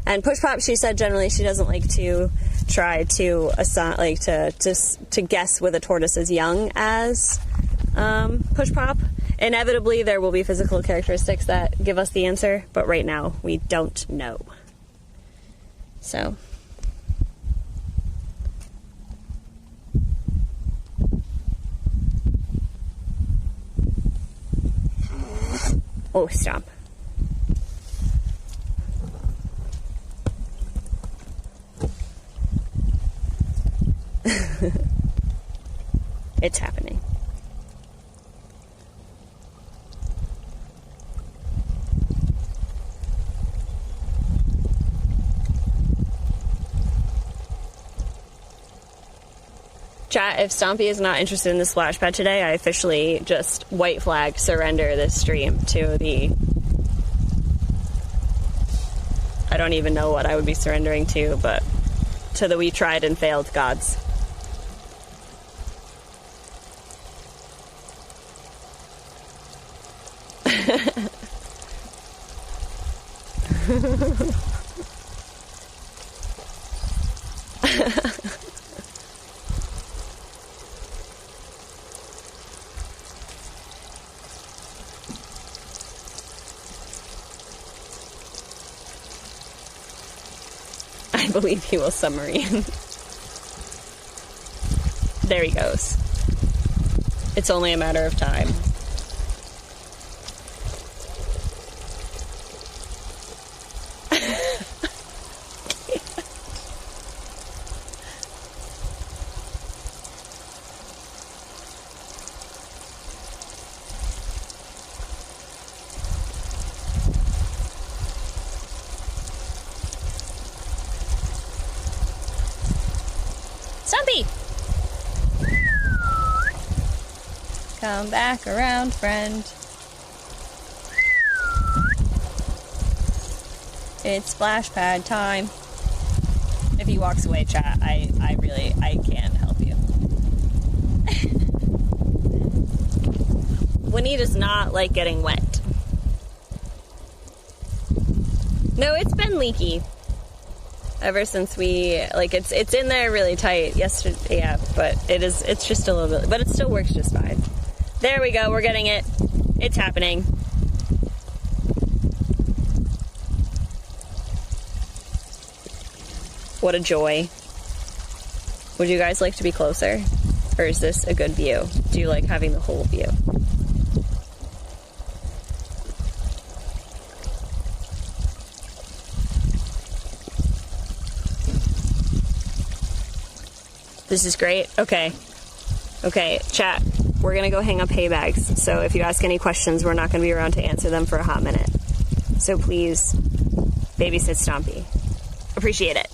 And Push Pop, she said generally she doesn't like to try to assign, like to guess with a tortoise as young as Push Pop. Inevitably, there will be physical characteristics that give us the answer, but right now we don't know. So. Oh, stop. It's happening. Chat, if Stompy is not interested in the splash pad today, I officially just white flag surrender this stream to the... I don't even know what I would be surrendering to, but to the we tried and failed gods. I believe he will submarine. There he goes. It's only a matter of time. Stumpy! Come back around, friend. It's splash pad time. If he walks away, chat, I can't help you. Winnie does not like getting wet. No, it's been leaky. Ever since we, like, it's in there really tight yesterday, yeah, but it's just a little bit, but it still works just fine. There we go, we're getting it. It's happening. What a joy. Would you guys like to be closer? Or is this a good view? Do you like having the whole view? This is great. Okay. Okay, chat. We're going to go hang up hay bags. So if you ask any questions, we're not going to be around to answer them for a hot minute. So please, babysit Stompy. Appreciate it.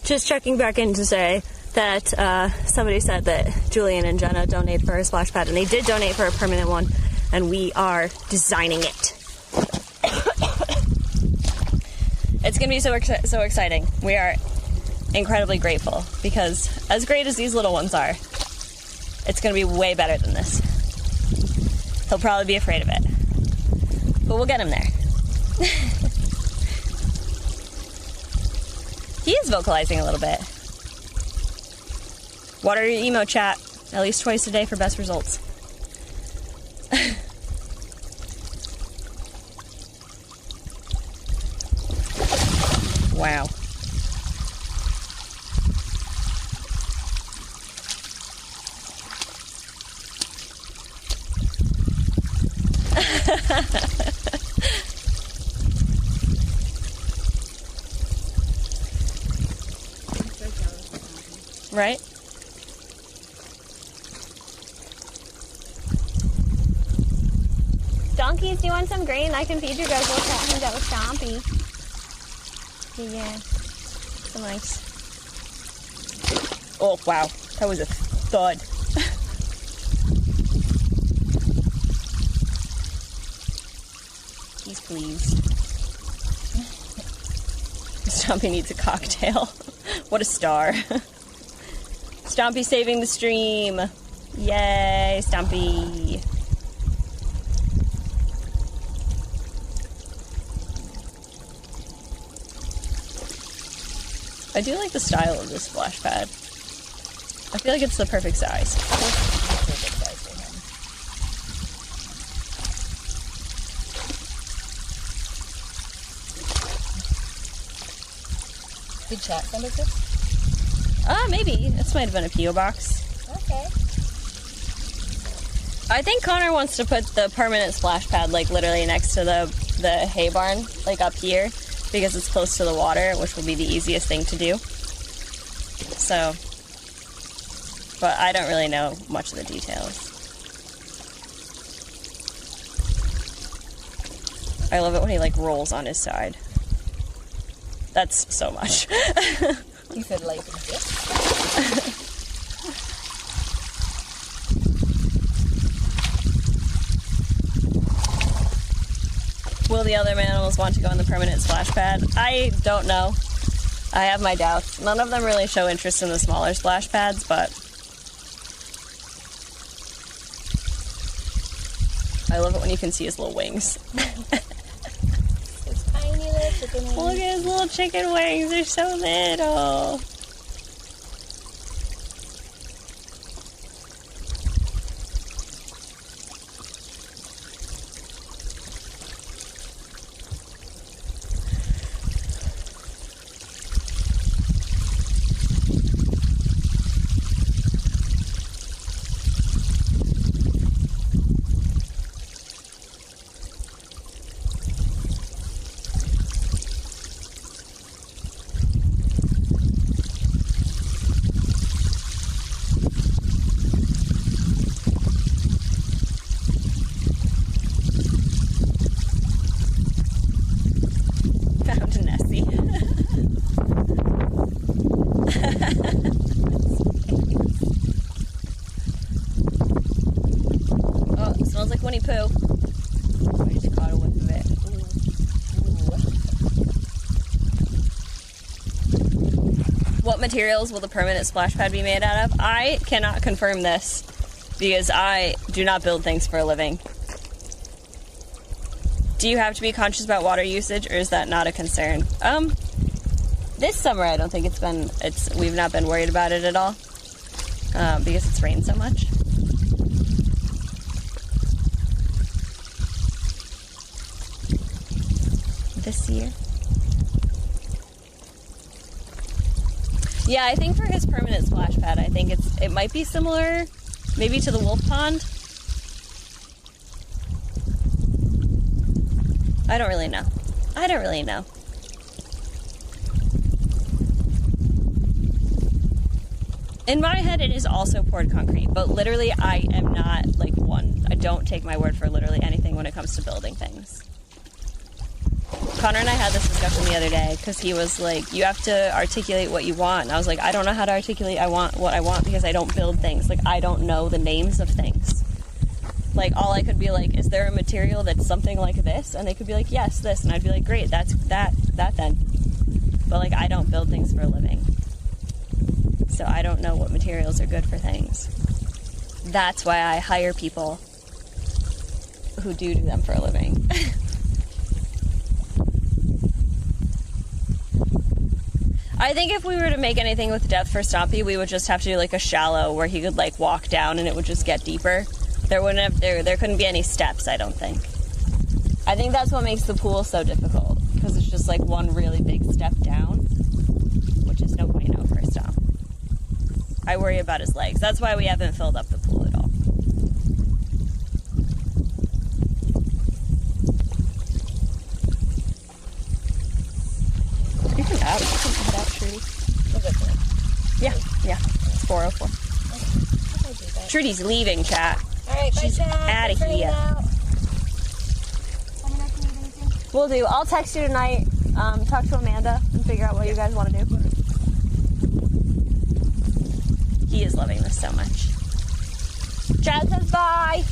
Just checking back in to say that somebody said that Julian and Jenna donated for a splash pad, and they did donate for a permanent one, and we are designing it. It's going to be so exciting. We are incredibly grateful, because as great as these little ones are, it's going to be way better than this. He'll probably be afraid of it, but we'll get him there. He is vocalizing a little bit. Water your emo, chat at least twice a day for best results. Wow. Right? Donkeys, do you want some grain? I can feed you guys. We'll hang out with Stompy. Yeah. So nice. Oh, wow. That was a thud. Please. Stompy needs a cocktail. What a star. Stompy saving the stream. Yay, Stompy. I do like the style of this splash pad. I feel like it's the perfect size. Did chat send us this? Maybe. This might have been a P.O. box. Okay. I think Connor wants to put the permanent splash pad, like, literally next to the hay barn, like, up here, because it's close to the water, which will be the easiest thing to do. So, but I don't really know much of the details. I love it when he, like, rolls on his side. That's so much. You said like this? Will the other animals want to go on the permanent splash pad? I don't know. I have my doubts. None of them really show interest in the smaller splash pads, but I love it when you can see his little wings. Look at his little chicken wings, they're so little. What materials will the permanent splash pad be made out of? I cannot confirm this because I do not build things for a living. Do you have to be conscious about water usage, or is that not a concern? This summer I don't think we've not been worried about it at all because it's rained so much. This year. Yeah, I think for his permanent splash pad, I think it might be similar, maybe to the wolf pond. I don't really know. In my head, it is also poured concrete, but literally I am not I don't take my word for literally anything when it comes to building things. Connor and I had this discussion the other day because he was like, you have to articulate what you want. And I was like, I don't know how to articulate what I want because I don't build things. Like, I don't know the names of things. Like, all I could be like, is there a material that's something like this? And they could be like, yes, this. And I'd be like, great, that's that then. But, like, I don't build things for a living. So I don't know what materials are good for things. That's why I hire people who do them for a living. I think if we were to make anything with depth for Stompy, we would just have to do like a shallow where he could like walk down and it would just get deeper. There couldn't be any steps, I don't think. I think that's what makes the pool so difficult, because it's just like one really big step down, which is no bueno for Stomp. I worry about his legs. That's why we haven't filled up the pool at all. You can head out, Sruti. Yeah. It's 4:04. Shruti's leaving, chat. Alright, bye, She's chat. out of here. Will do. I'll text you tonight, talk to Amanda, and figure out what you guys want to do. He is loving this so much. Chad says bye.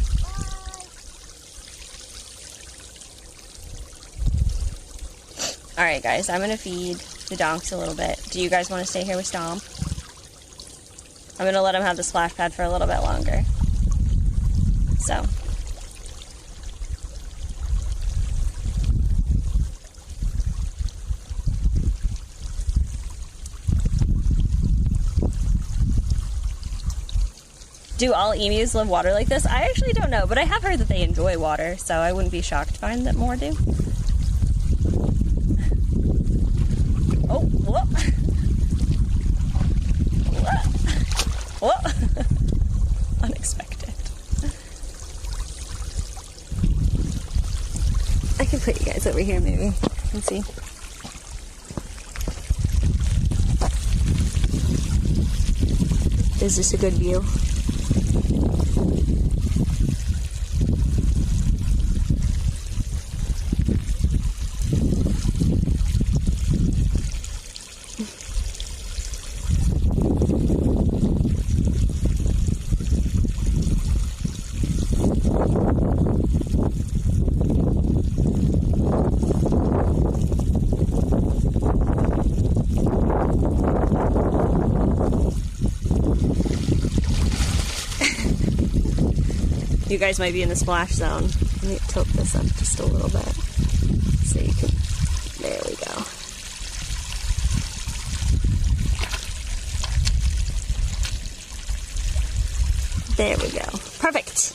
Alright guys, I'm gonna feed the donks a little bit. Do you guys want to stay here with Stomp? I'm gonna let him have the splash pad for a little bit longer. So. Do all emus love water like this? I actually don't know, but I have heard that they enjoy water, so I wouldn't be shocked to find that more do. Oh, whoop. Whoop. Unexpected. I can put you guys over here maybe. Let's see. Is this a good view? You guys might be in the splash zone. Let me tilt this up just a little bit so you can. There we go. There we go. Perfect.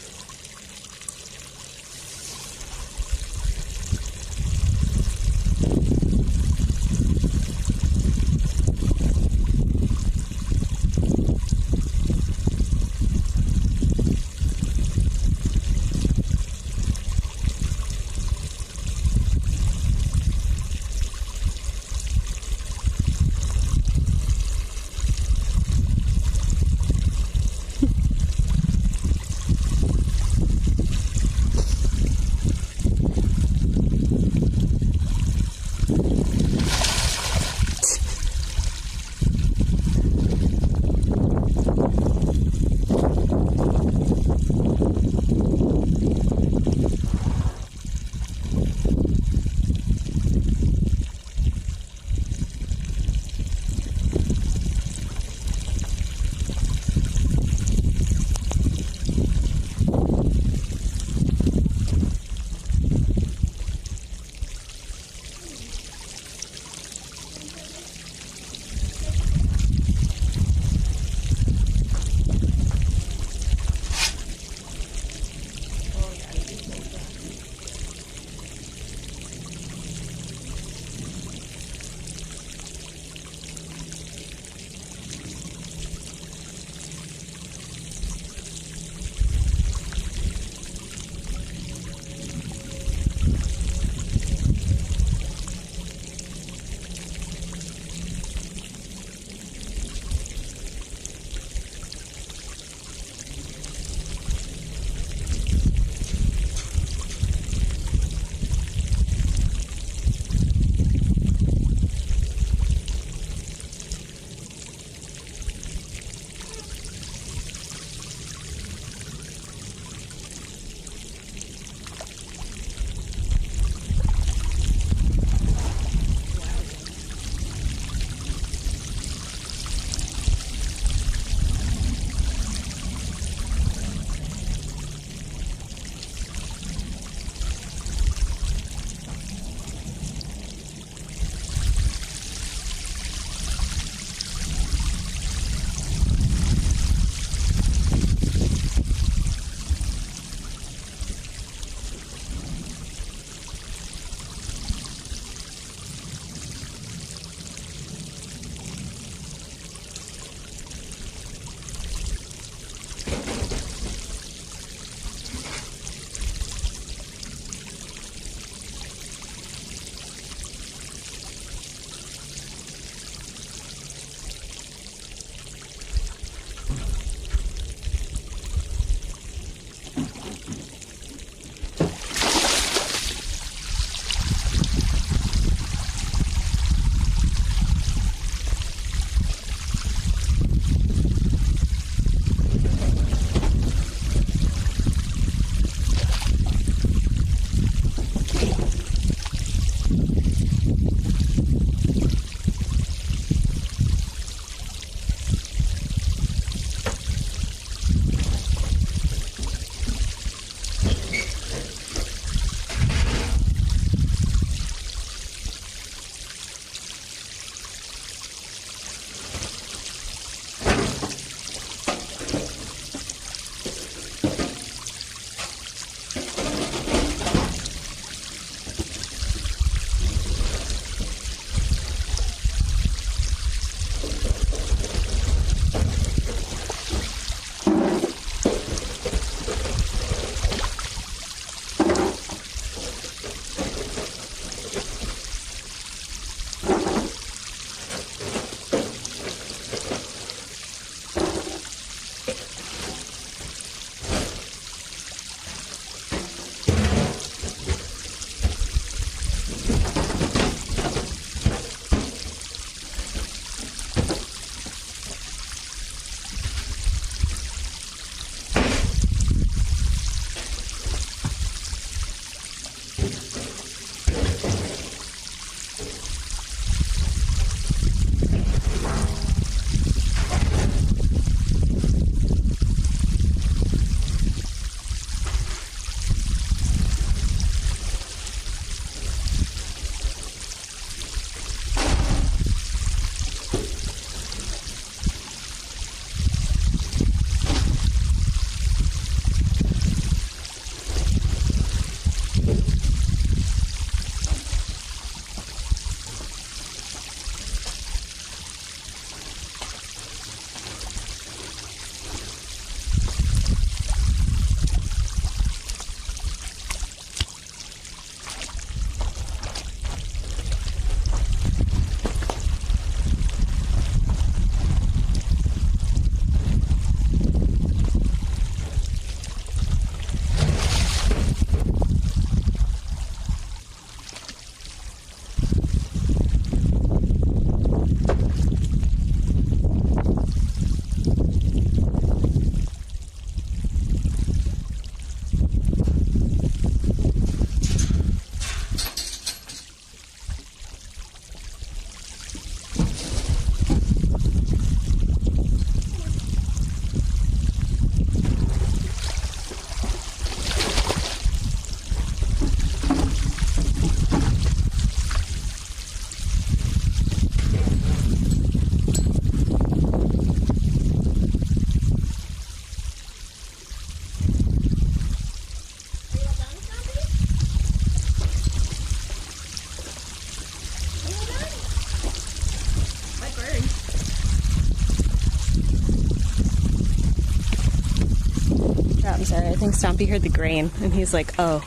sorry. I think Stompy heard the grain, and he's like, oh.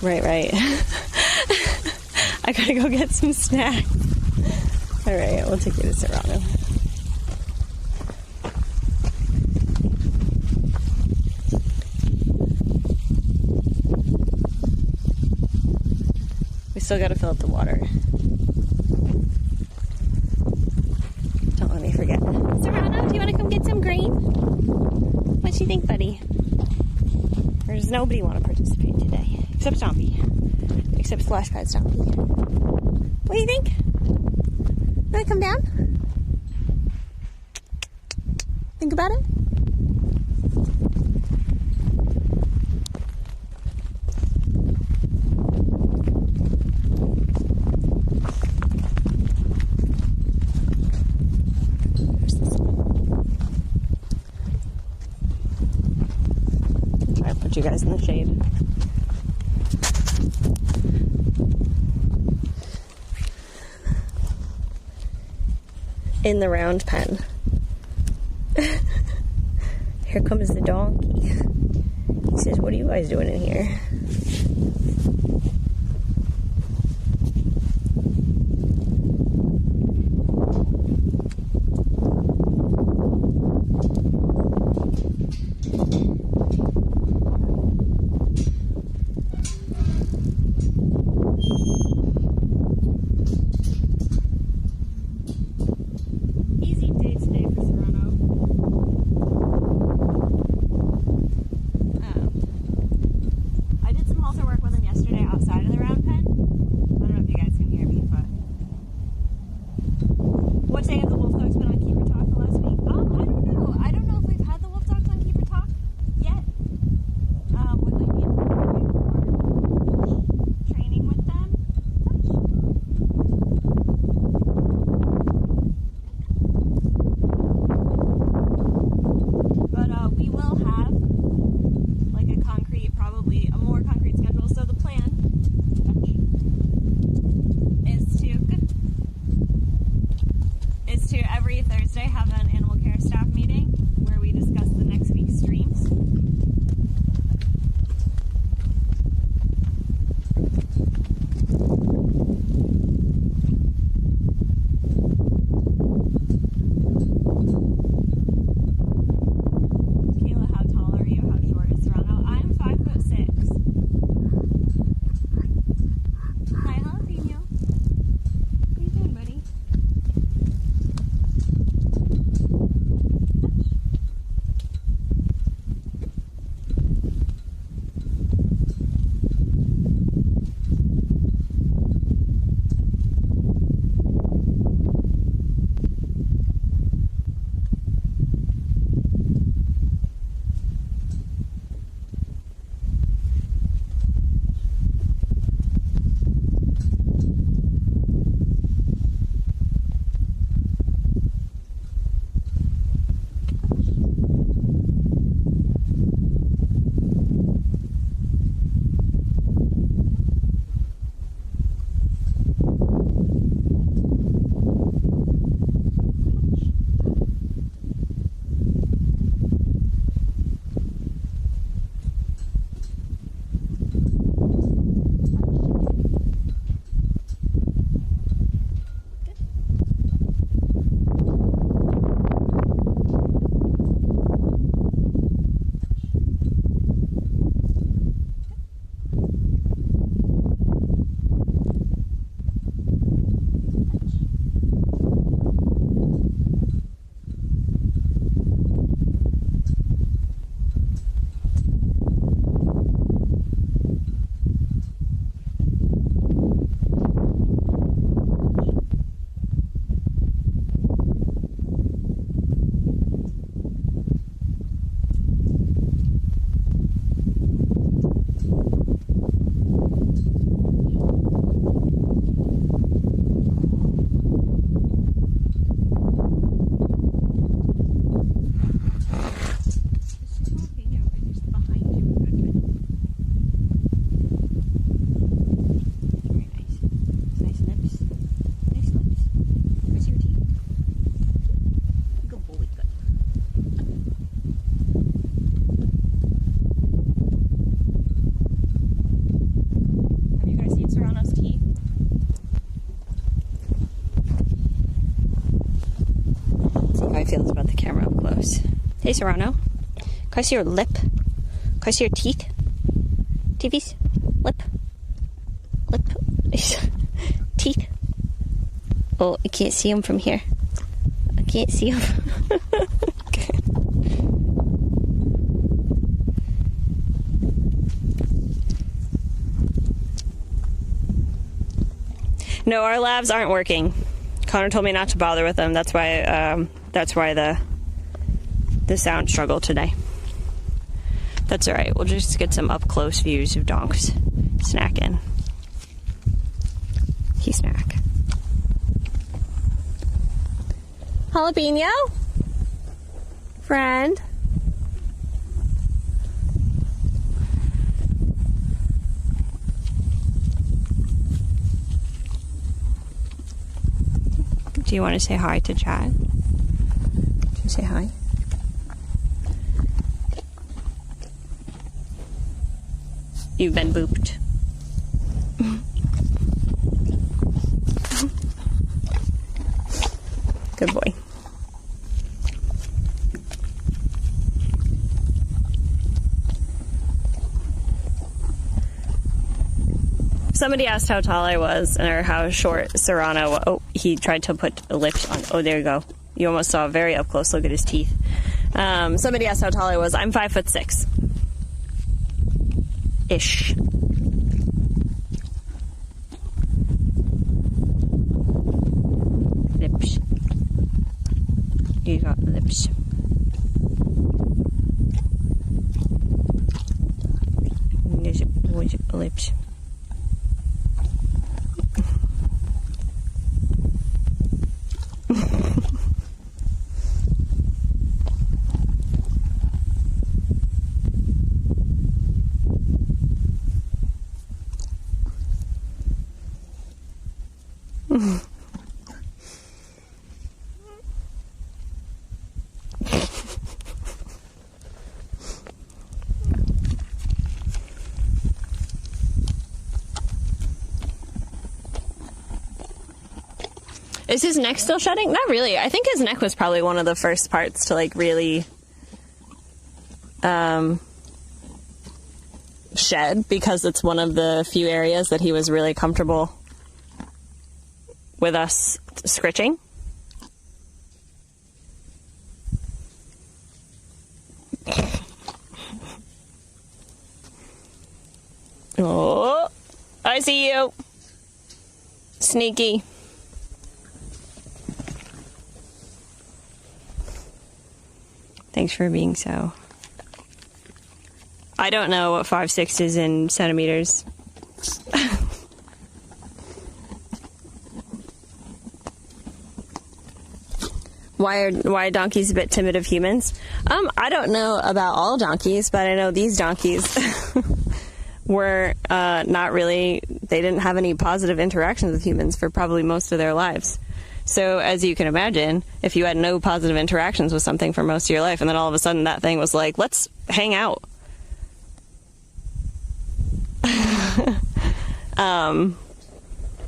Right. I gotta go get some snacks. Alright, we'll take you to Serrano. We still gotta fill up the water. Don't let me forget. Serrano, do you want to come get some grain? What do you think, buddy? Or does nobody want to participate today? Except Stompy. Except Splashpad Stompy. What do you think? Want to come down? Think about it? Try to put you guys in the shade. In the round pen. Here comes the donkey. He says, what are you guys doing in here? up close. Hey, Serrano. Can I see your lip? Can I see your teeth? Teethies? Lip? Lip? Teeth? Oh, I can't see them from here. I can't see them. Okay. No, our labs aren't working. Connor told me not to bother with them. That's why the sound struggle today. That's all right. We'll just get some up close views of donks snacking. He snack. Jalapeno? Friend? Do you want to say hi to chat? Do you say hi? You've been booped. Good boy. Somebody asked how tall I was or how short Serrano was. Oh, he tried to put lips on. Oh, there you go. You almost saw a very up close look at his teeth. Somebody asked how tall I was. I'm 5'6". Ish. Lips. You got lips. Lips. Is his neck still shedding? Not really. I think his neck was probably one of the first parts to like really shed, because it's one of the few areas that he was really comfortable with us scritching. Oh, I see you. Sneaky. Thanks for being so. I don't know what 5'6" is in centimeters. Why are donkeys a bit timid of humans? I don't know about all donkeys, but I know these donkeys were not really, they didn't have any positive interactions with humans for probably most of their lives. So as you can imagine, if you had no positive interactions with something for most of your life, and then all of a sudden that thing was like, let's hang out.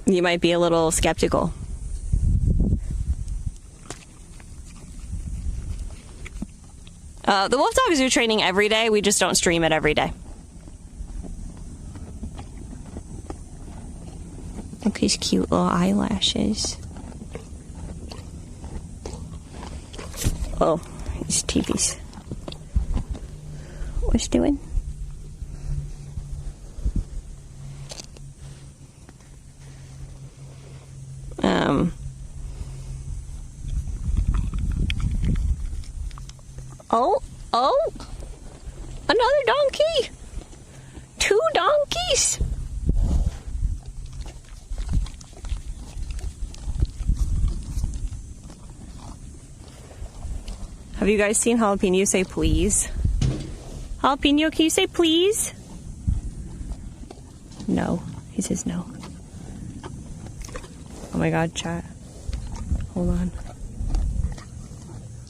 You might be a little skeptical. The wolf dogs do training every day. We just don't stream it every day. Look at his cute little eyelashes. Oh, his teepees. What's doing? Oh, another donkey. 2 donkeys. Have you guys seen Jalapeno say please? Jalapeno, can you say please? No. He says no. Oh my god, chat. Hold on.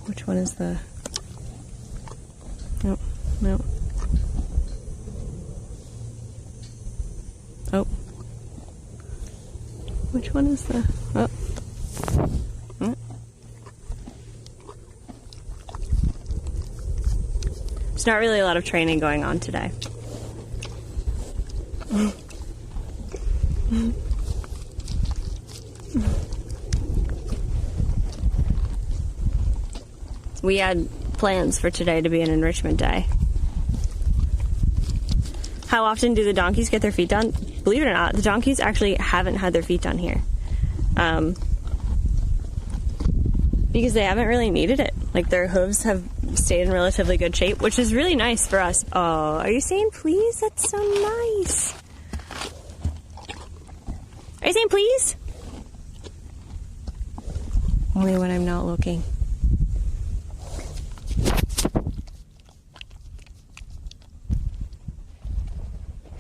Which one is the... Nope. Nope. Oh. Which one is the... Oh. There's not really a lot of training going on today. We had plans for today to be an enrichment day. How often do the donkeys get their feet done? Believe it or not, the donkeys actually haven't had their feet done here. Because they haven't really needed it. Like, their hooves have stayed in relatively good shape, which is really nice for us. Oh, are you saying please? That's so nice. Are you saying please? Only when I'm not looking.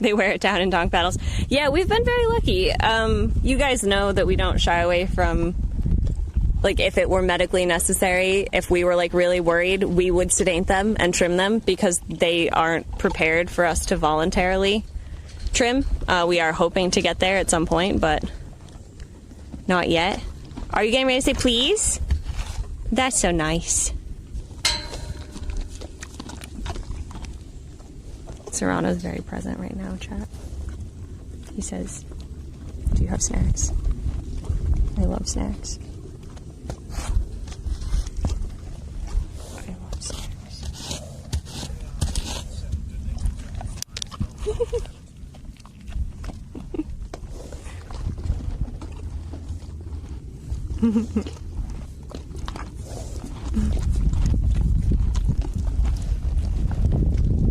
They wear it down in donk battles. Yeah, we've been very lucky. You guys know that we don't shy away from, like, if it were medically necessary, if we were, like, really worried, we would sedate them and trim them because they aren't prepared for us to voluntarily trim. We are hoping to get there at some point, but not yet. Are you getting ready to say please? That's so nice. Serrano's very present right now, chat. He says, do you have snacks? I love snacks. I love snacks.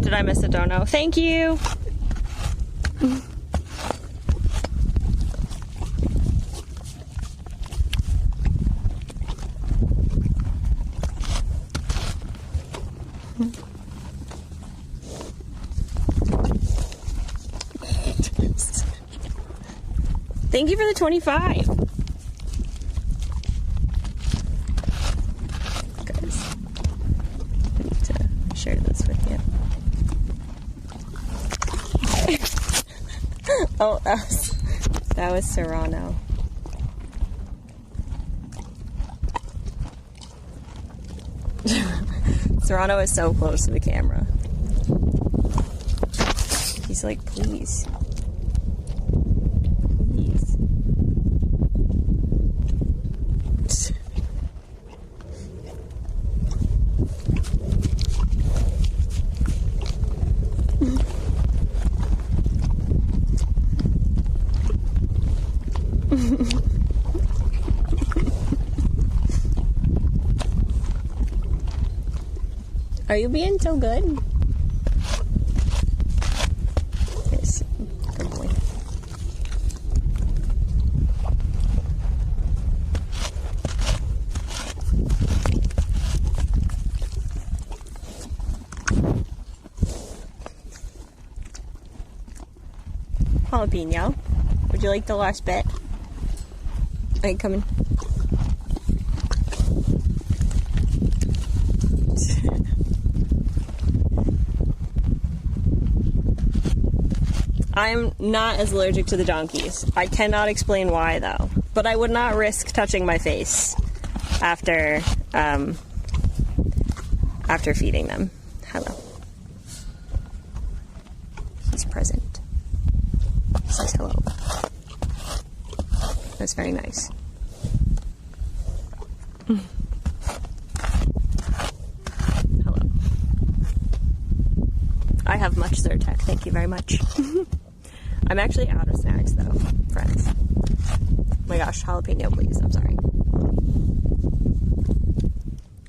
Did I miss a dono? Thank you! Thank you for the 25! Guys, I need to share this with you. Oh, that was Serrano. Serrano is so close to the camera. He's like, please. Please. Are you being so good? Yes, good boy. Jalapeno, would you like the last bit? Are you coming? I'm not as allergic to the donkeys. I cannot explain why, though. But I would not risk touching my face after feeding them. Hello. He's present. He says hello. That's very nice. Hello. I have much Zyrtec. Thank you very much. I'm actually out of snacks, though, friends. Oh my gosh, jalapeno, please. I'm sorry.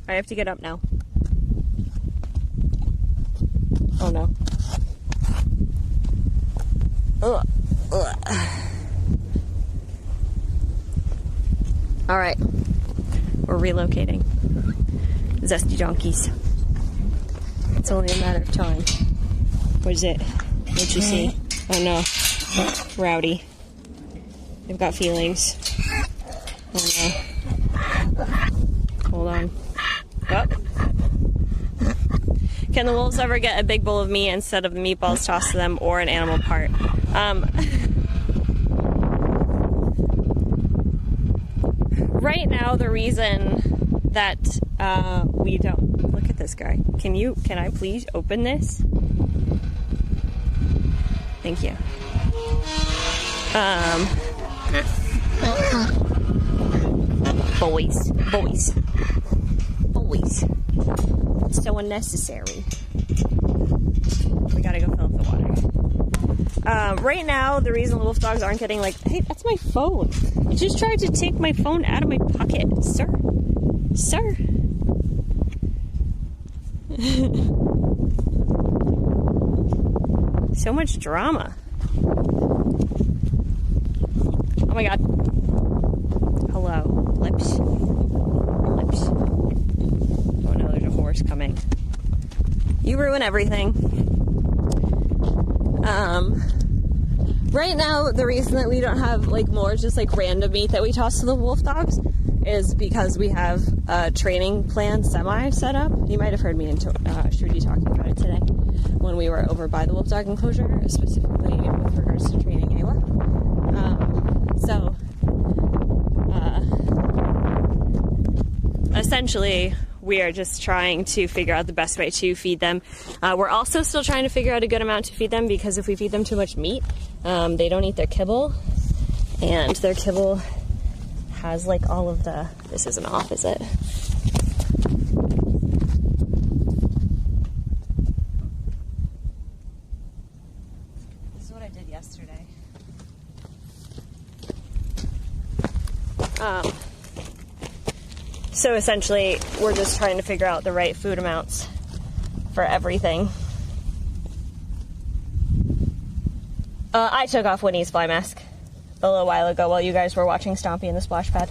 I have to get up now. Oh, no. Ugh. Ugh. All right. We're relocating. Zesty donkeys. It's only a matter of time. What is it? What'd you see? Oh, no. Rowdy. They've got feelings. Oh no. Hold on. Oh. Can the wolves ever get a big bowl of meat instead of the meatballs tossed to them or an animal part? Right now, the reason that We don't. Look at this guy. Can I please open this? Thank you. Boys. It's so unnecessary. We gotta go fill up the water. Right now, the reason the wolf dogs aren't getting like, hey, that's my phone. You just tried to take my phone out of my pocket, sir. Sir. So much drama. Oh my god. Hello. Lips. Oh no, there's a horse coming. You ruin everything. Right now, the reason that we don't have like more just like random meat that we toss to the wolf dogs is because we have a training plan semi set up. You might have heard me and Sruti talking about it today when we were over by the wolf dog enclosure, specifically with regards to training Kayla. Essentially, we are just trying to figure out the best way to feed them. We're also still trying to figure out a good amount to feed them, because if we feed them too much meat, they don't eat their kibble, and their kibble has like all of the, this isn't off, is it? This is what I did yesterday. So essentially, we're just trying to figure out the right food amounts for everything. I took off Winnie's fly mask a little while ago while you guys were watching Stompy in the splash pad.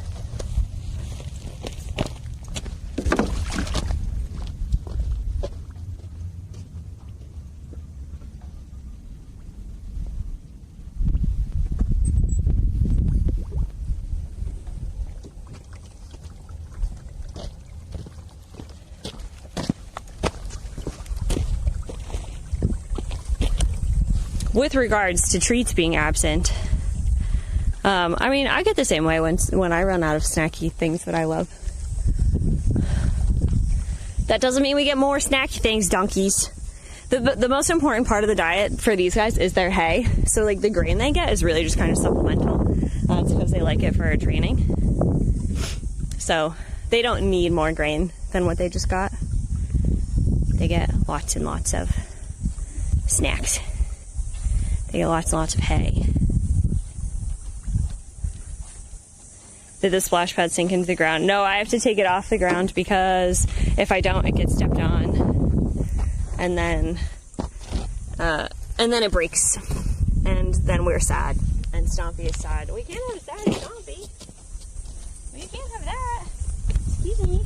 With regards to treats being absent, I mean, I get the same way when I run out of snacky things that I love. That doesn't mean we get more snacky things, donkeys. The most important part of the diet for these guys is their hay. So, like, the grain they get is really just kind of supplemental. It's because they like it for training. So, they don't need more grain than what they just got. They get lots and lots of snacks. They get lots and lots of hay. Did the splash pad sink into the ground? No, I have to take it off the ground because if I don't, it gets stepped on. And then it breaks. And then we're sad. And Stompy is sad. We can't have a sad Stompy. We can't have that. Excuse me.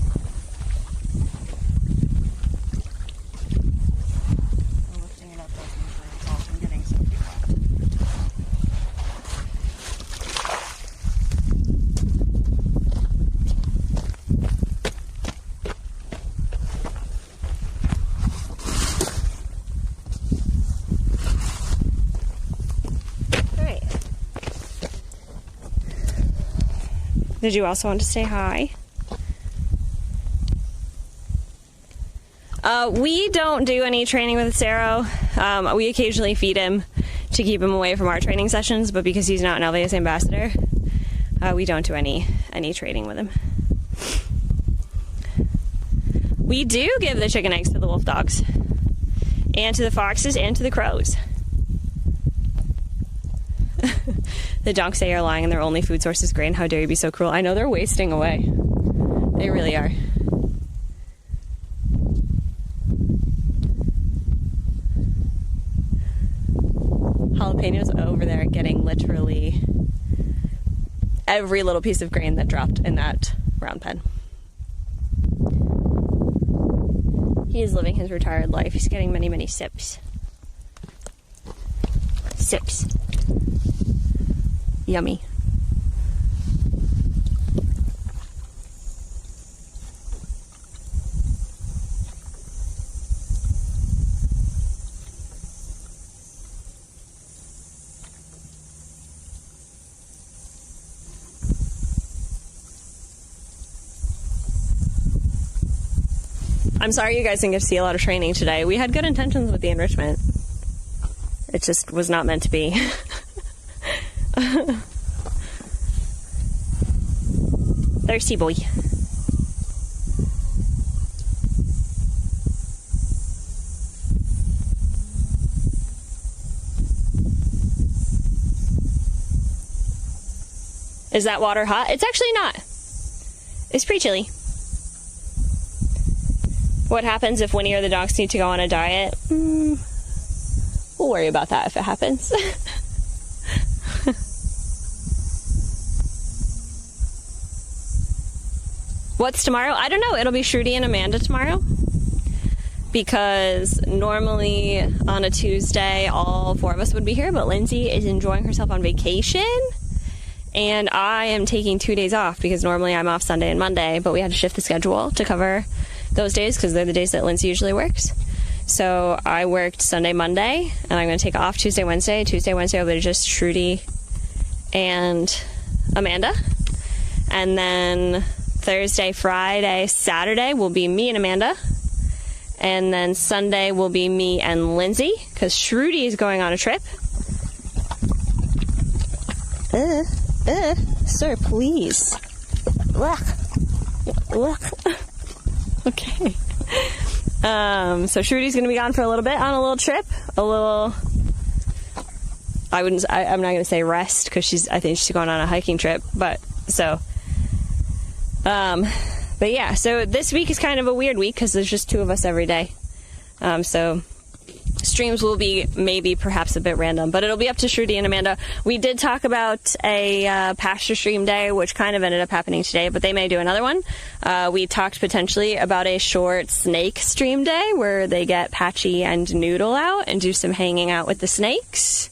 Did you also want to say hi? We don't do any training with Saro. We occasionally feed him to keep him away from our training sessions, but because he's not an Alveus ambassador, we don't do any training with him. We do give the chicken eggs to the wolf dogs, and to the foxes, and to the crows. The donks say are lying and their only food source is grain. How dare you be so cruel? I know, they're wasting away. They really are. Jalapenos over there getting literally every little piece of grain that dropped in that round pen. He is living his retired life. He's getting many, many sips. Sips. Yummy. I'm sorry you guys didn't get to see a lot of training today. We had good intentions with the enrichment. It just was not meant to be. Thirsty boy. Is that water hot? It's actually not. It's pretty chilly. What happens if Winnie or the dogs need to go on a diet? We'll worry about that if it happens. What's tomorrow? I don't know. It'll be Sruti and Amanda tomorrow. Because normally on a Tuesday, all 4 of us would be here, but Lindsay is enjoying herself on vacation. And I am taking 2 days off because normally I'm off Sunday and Monday, but we had to shift the schedule to cover those days because they're the days that Lindsay usually works. So I worked Sunday, Monday, and I'm going to take off Tuesday, Wednesday. Tuesday, Wednesday will be just Sruti and Amanda. And then Thursday, Friday, Saturday will be me and Amanda. And then Sunday will be me and Lindsay because Sruti is going on a trip. Sir, please. Okay. So Shruti's gonna be gone for a little bit on a little trip. I'm not gonna say rest because I think she's going on a hiking trip, but yeah, so this week is kind of a weird week because there's just 2 of us every day. So streams will be maybe perhaps a bit random, but it'll be up to Sruti and Amanda. We did talk about a pasture stream day, which kind of ended up happening today, but they may do another one. We talked potentially about a short snake stream day where they get Patchy and Noodle out and do some hanging out with the snakes.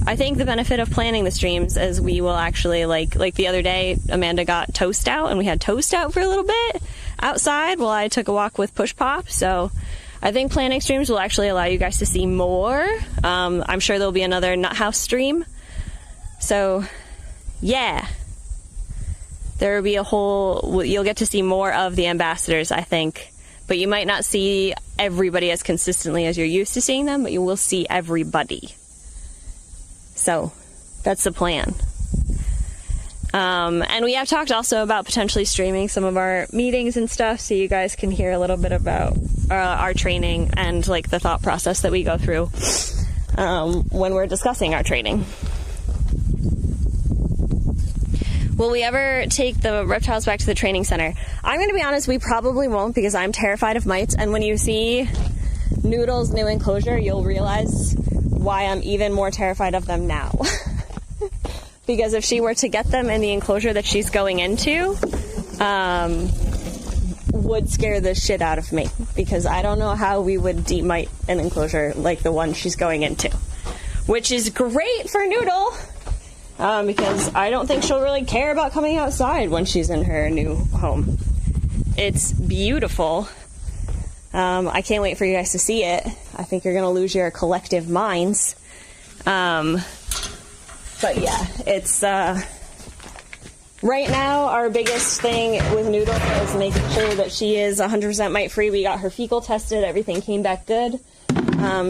I think the benefit of planning the streams is we will actually, like the other day, Amanda got Toast out, and we had Toast out for a little bit outside while I took a walk with Push Pop. So I think planning streams will actually allow you guys to see more. I'm sure there'll be another Nut House stream. So yeah, there will be you'll get to see more of the ambassadors, I think. But you might not see everybody as consistently as you're used to seeing them, but you will see everybody. So that's the plan. And we have talked also about potentially streaming some of our meetings and stuff so you guys can hear a little bit about our training and like the thought process that we go through when we're discussing our training. Will we ever take the reptiles back to the training center? I'm going to be honest, we probably won't because I'm terrified of mites. And when you see Noodle's new enclosure, you'll realize why I'm even more terrified of them now. Because if she were to get them in the enclosure that she's going into, would scare the shit out of me. Because I don't know how we would demite an enclosure like the one she's going into. Which is great for Noodle. Because I don't think she'll really care about coming outside when she's in her new home. It's beautiful. I can't wait for you guys to see it. I think you're going to lose your collective minds. But yeah, it's, right now our biggest thing with Noodle is making sure that she is 100% mite-free. We got her fecal tested, everything came back good.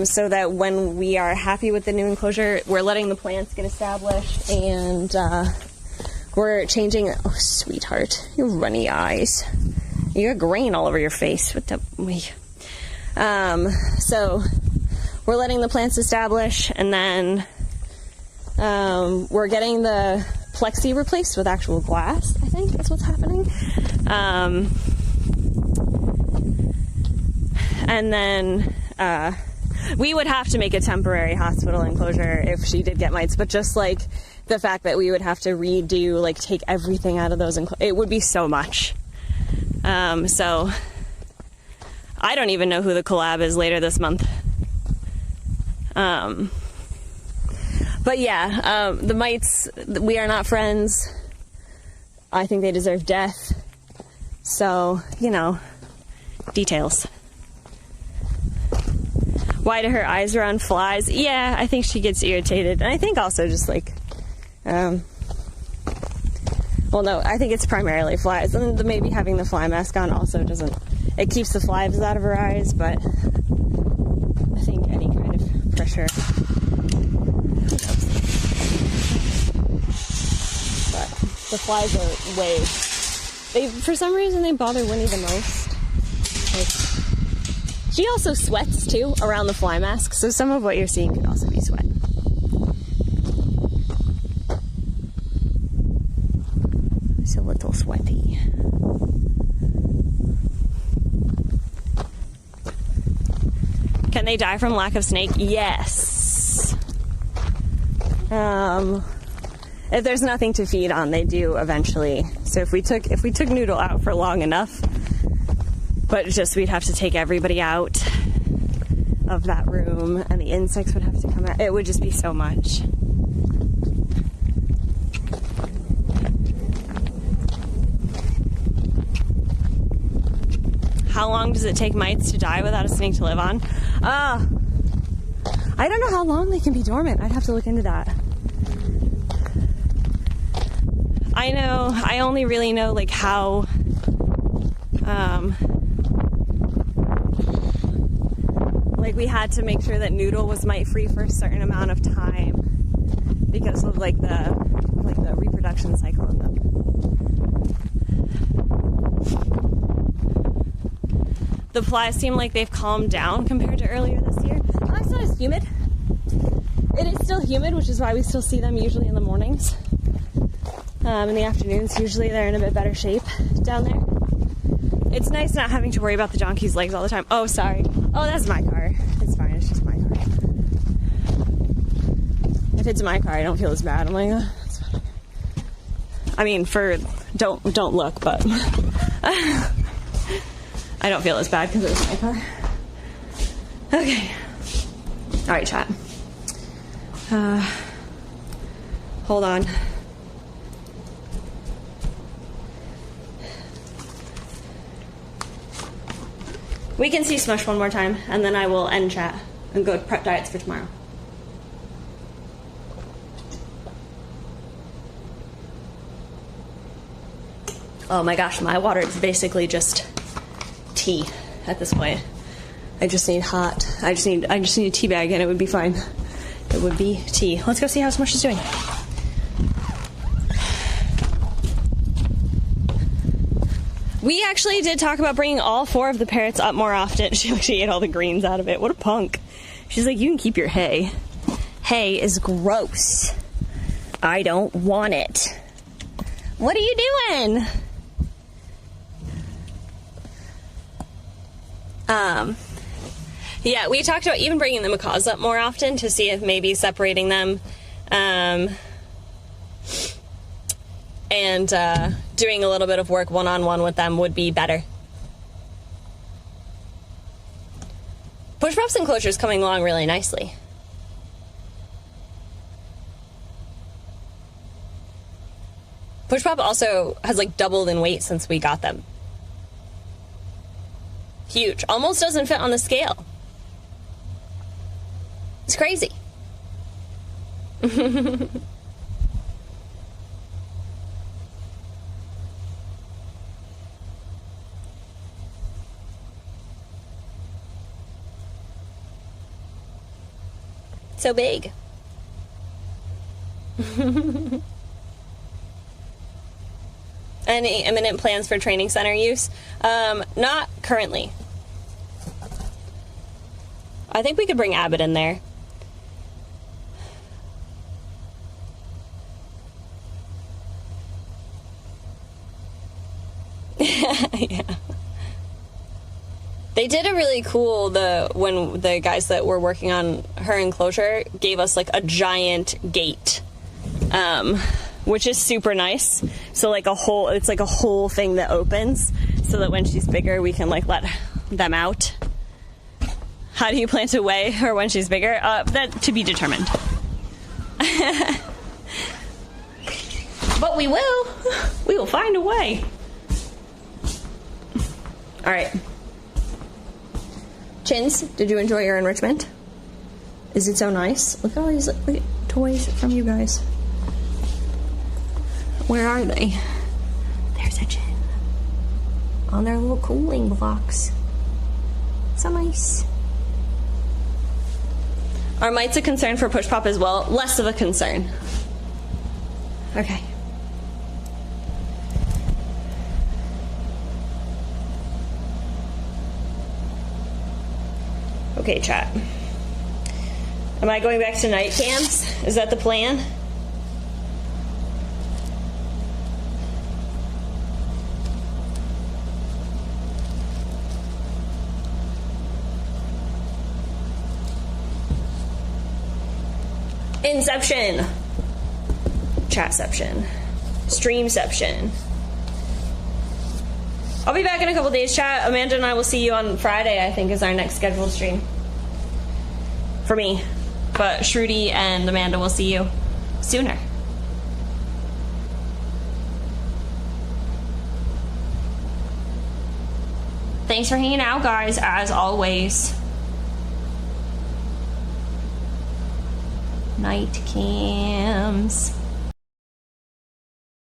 So that when we are happy with the new enclosure, we're letting the plants get established and, we're changing, oh sweetheart, your runny eyes. You got grain all over your face. What the, so we're letting the plants establish and then, we're getting the plexi replaced with actual glass, I think that's what's happening. And then, we would have to make a temporary hospital enclosure if she did get mites, but just like the fact that we would have to redo, like take everything out of those, it would be so much. So I don't even know who the collab is later this month. But yeah, the mites, we are not friends. I think they deserve death. So, you know, details. Why do her eyes run flies? Yeah, I think she gets irritated. And I think also just like, well, Well, no, I think it's primarily flies. And maybe having the fly mask on also doesn't... It keeps the flies out of her eyes, but I think any kind of pressure... But the flies are way... For some reason, they bother Winnie the most. Like, she also sweats, too, around the fly mask, so some of what you're seeing could also be sweat. It's a little sweaty. Can they die from lack of snake? Yes. If there's nothing to feed on, they do eventually. So if we took Noodle out for long enough, but just we'd have to take everybody out of that room, and the insects would have to come out. It would just be so much. How long does it take mites to die without a snake to live on? I don't know how long they can be dormant. I'd have to look into that. I know, I only really know like how, like we had to make sure that Noodle was mite free for a certain amount of time because of like the reproduction cycle of them. The flies seem like they've calmed down compared to earlier this year. Oh, it's not as humid. It is still humid, which is why we still see them usually in the mornings. In the afternoons, usually they're in a bit better shape down there. It's nice not having to worry about the donkey's legs all the time. Oh, sorry. Oh, that's my car. It's fine. It's just my car. If it's my car, I don't feel as bad. I'm like, oh, that's fine. I mean, don't look, but I don't feel as bad because it was my car. Okay. All right, chat. Hold on. We can see Smush one more time, and then I will end chat and go prep diets for tomorrow. Oh my gosh, my water is basically just tea at this point. I just need I just need a tea bag and it would be fine. It would be tea. Let's go see how Smush is doing. We actually did talk about bringing all 4 of the parrots up more often. She ate all the greens out of it. What a punk. She's like, you can keep your hay. Hay is gross. I don't want it. What are you doing? Yeah, we talked about even bringing the macaws up more often to see if maybe separating them, and doing a little bit of work one-on-one with them would be better. Push Pop's enclosure is coming along really nicely. Push Pop also has like doubled in weight since we got them. Huge. Almost doesn't fit on the scale. It's crazy. So big. Any imminent plans for training center use? Not currently. I think we could bring Abbott in there. Yeah. They did a really cool, when the guys that were working on her enclosure gave us like a giant gate, which is super nice. So like it's like a whole thing that opens so that when she's bigger, we can like let them out. How do you plan to weigh her when she's bigger? That to be determined. But we will. We will find a way. All right. Chins, did you enjoy your enrichment? Is it so nice? Look at all these toys from you guys. Where are they? section on their little cooling blocks. So nice. Are mites a concern for Push Pop as well? Less of a concern. Okay. Okay, chat. Am I going back to night cams? Is that the plan? Inception. Chatception. Streamception. I'll be back in a couple days, chat. Amanda and I will see you on Friday, I think, is our next scheduled stream. For me. But Sruti and Amanda will see you sooner. Thanks for hanging out, guys, as always. Night cams.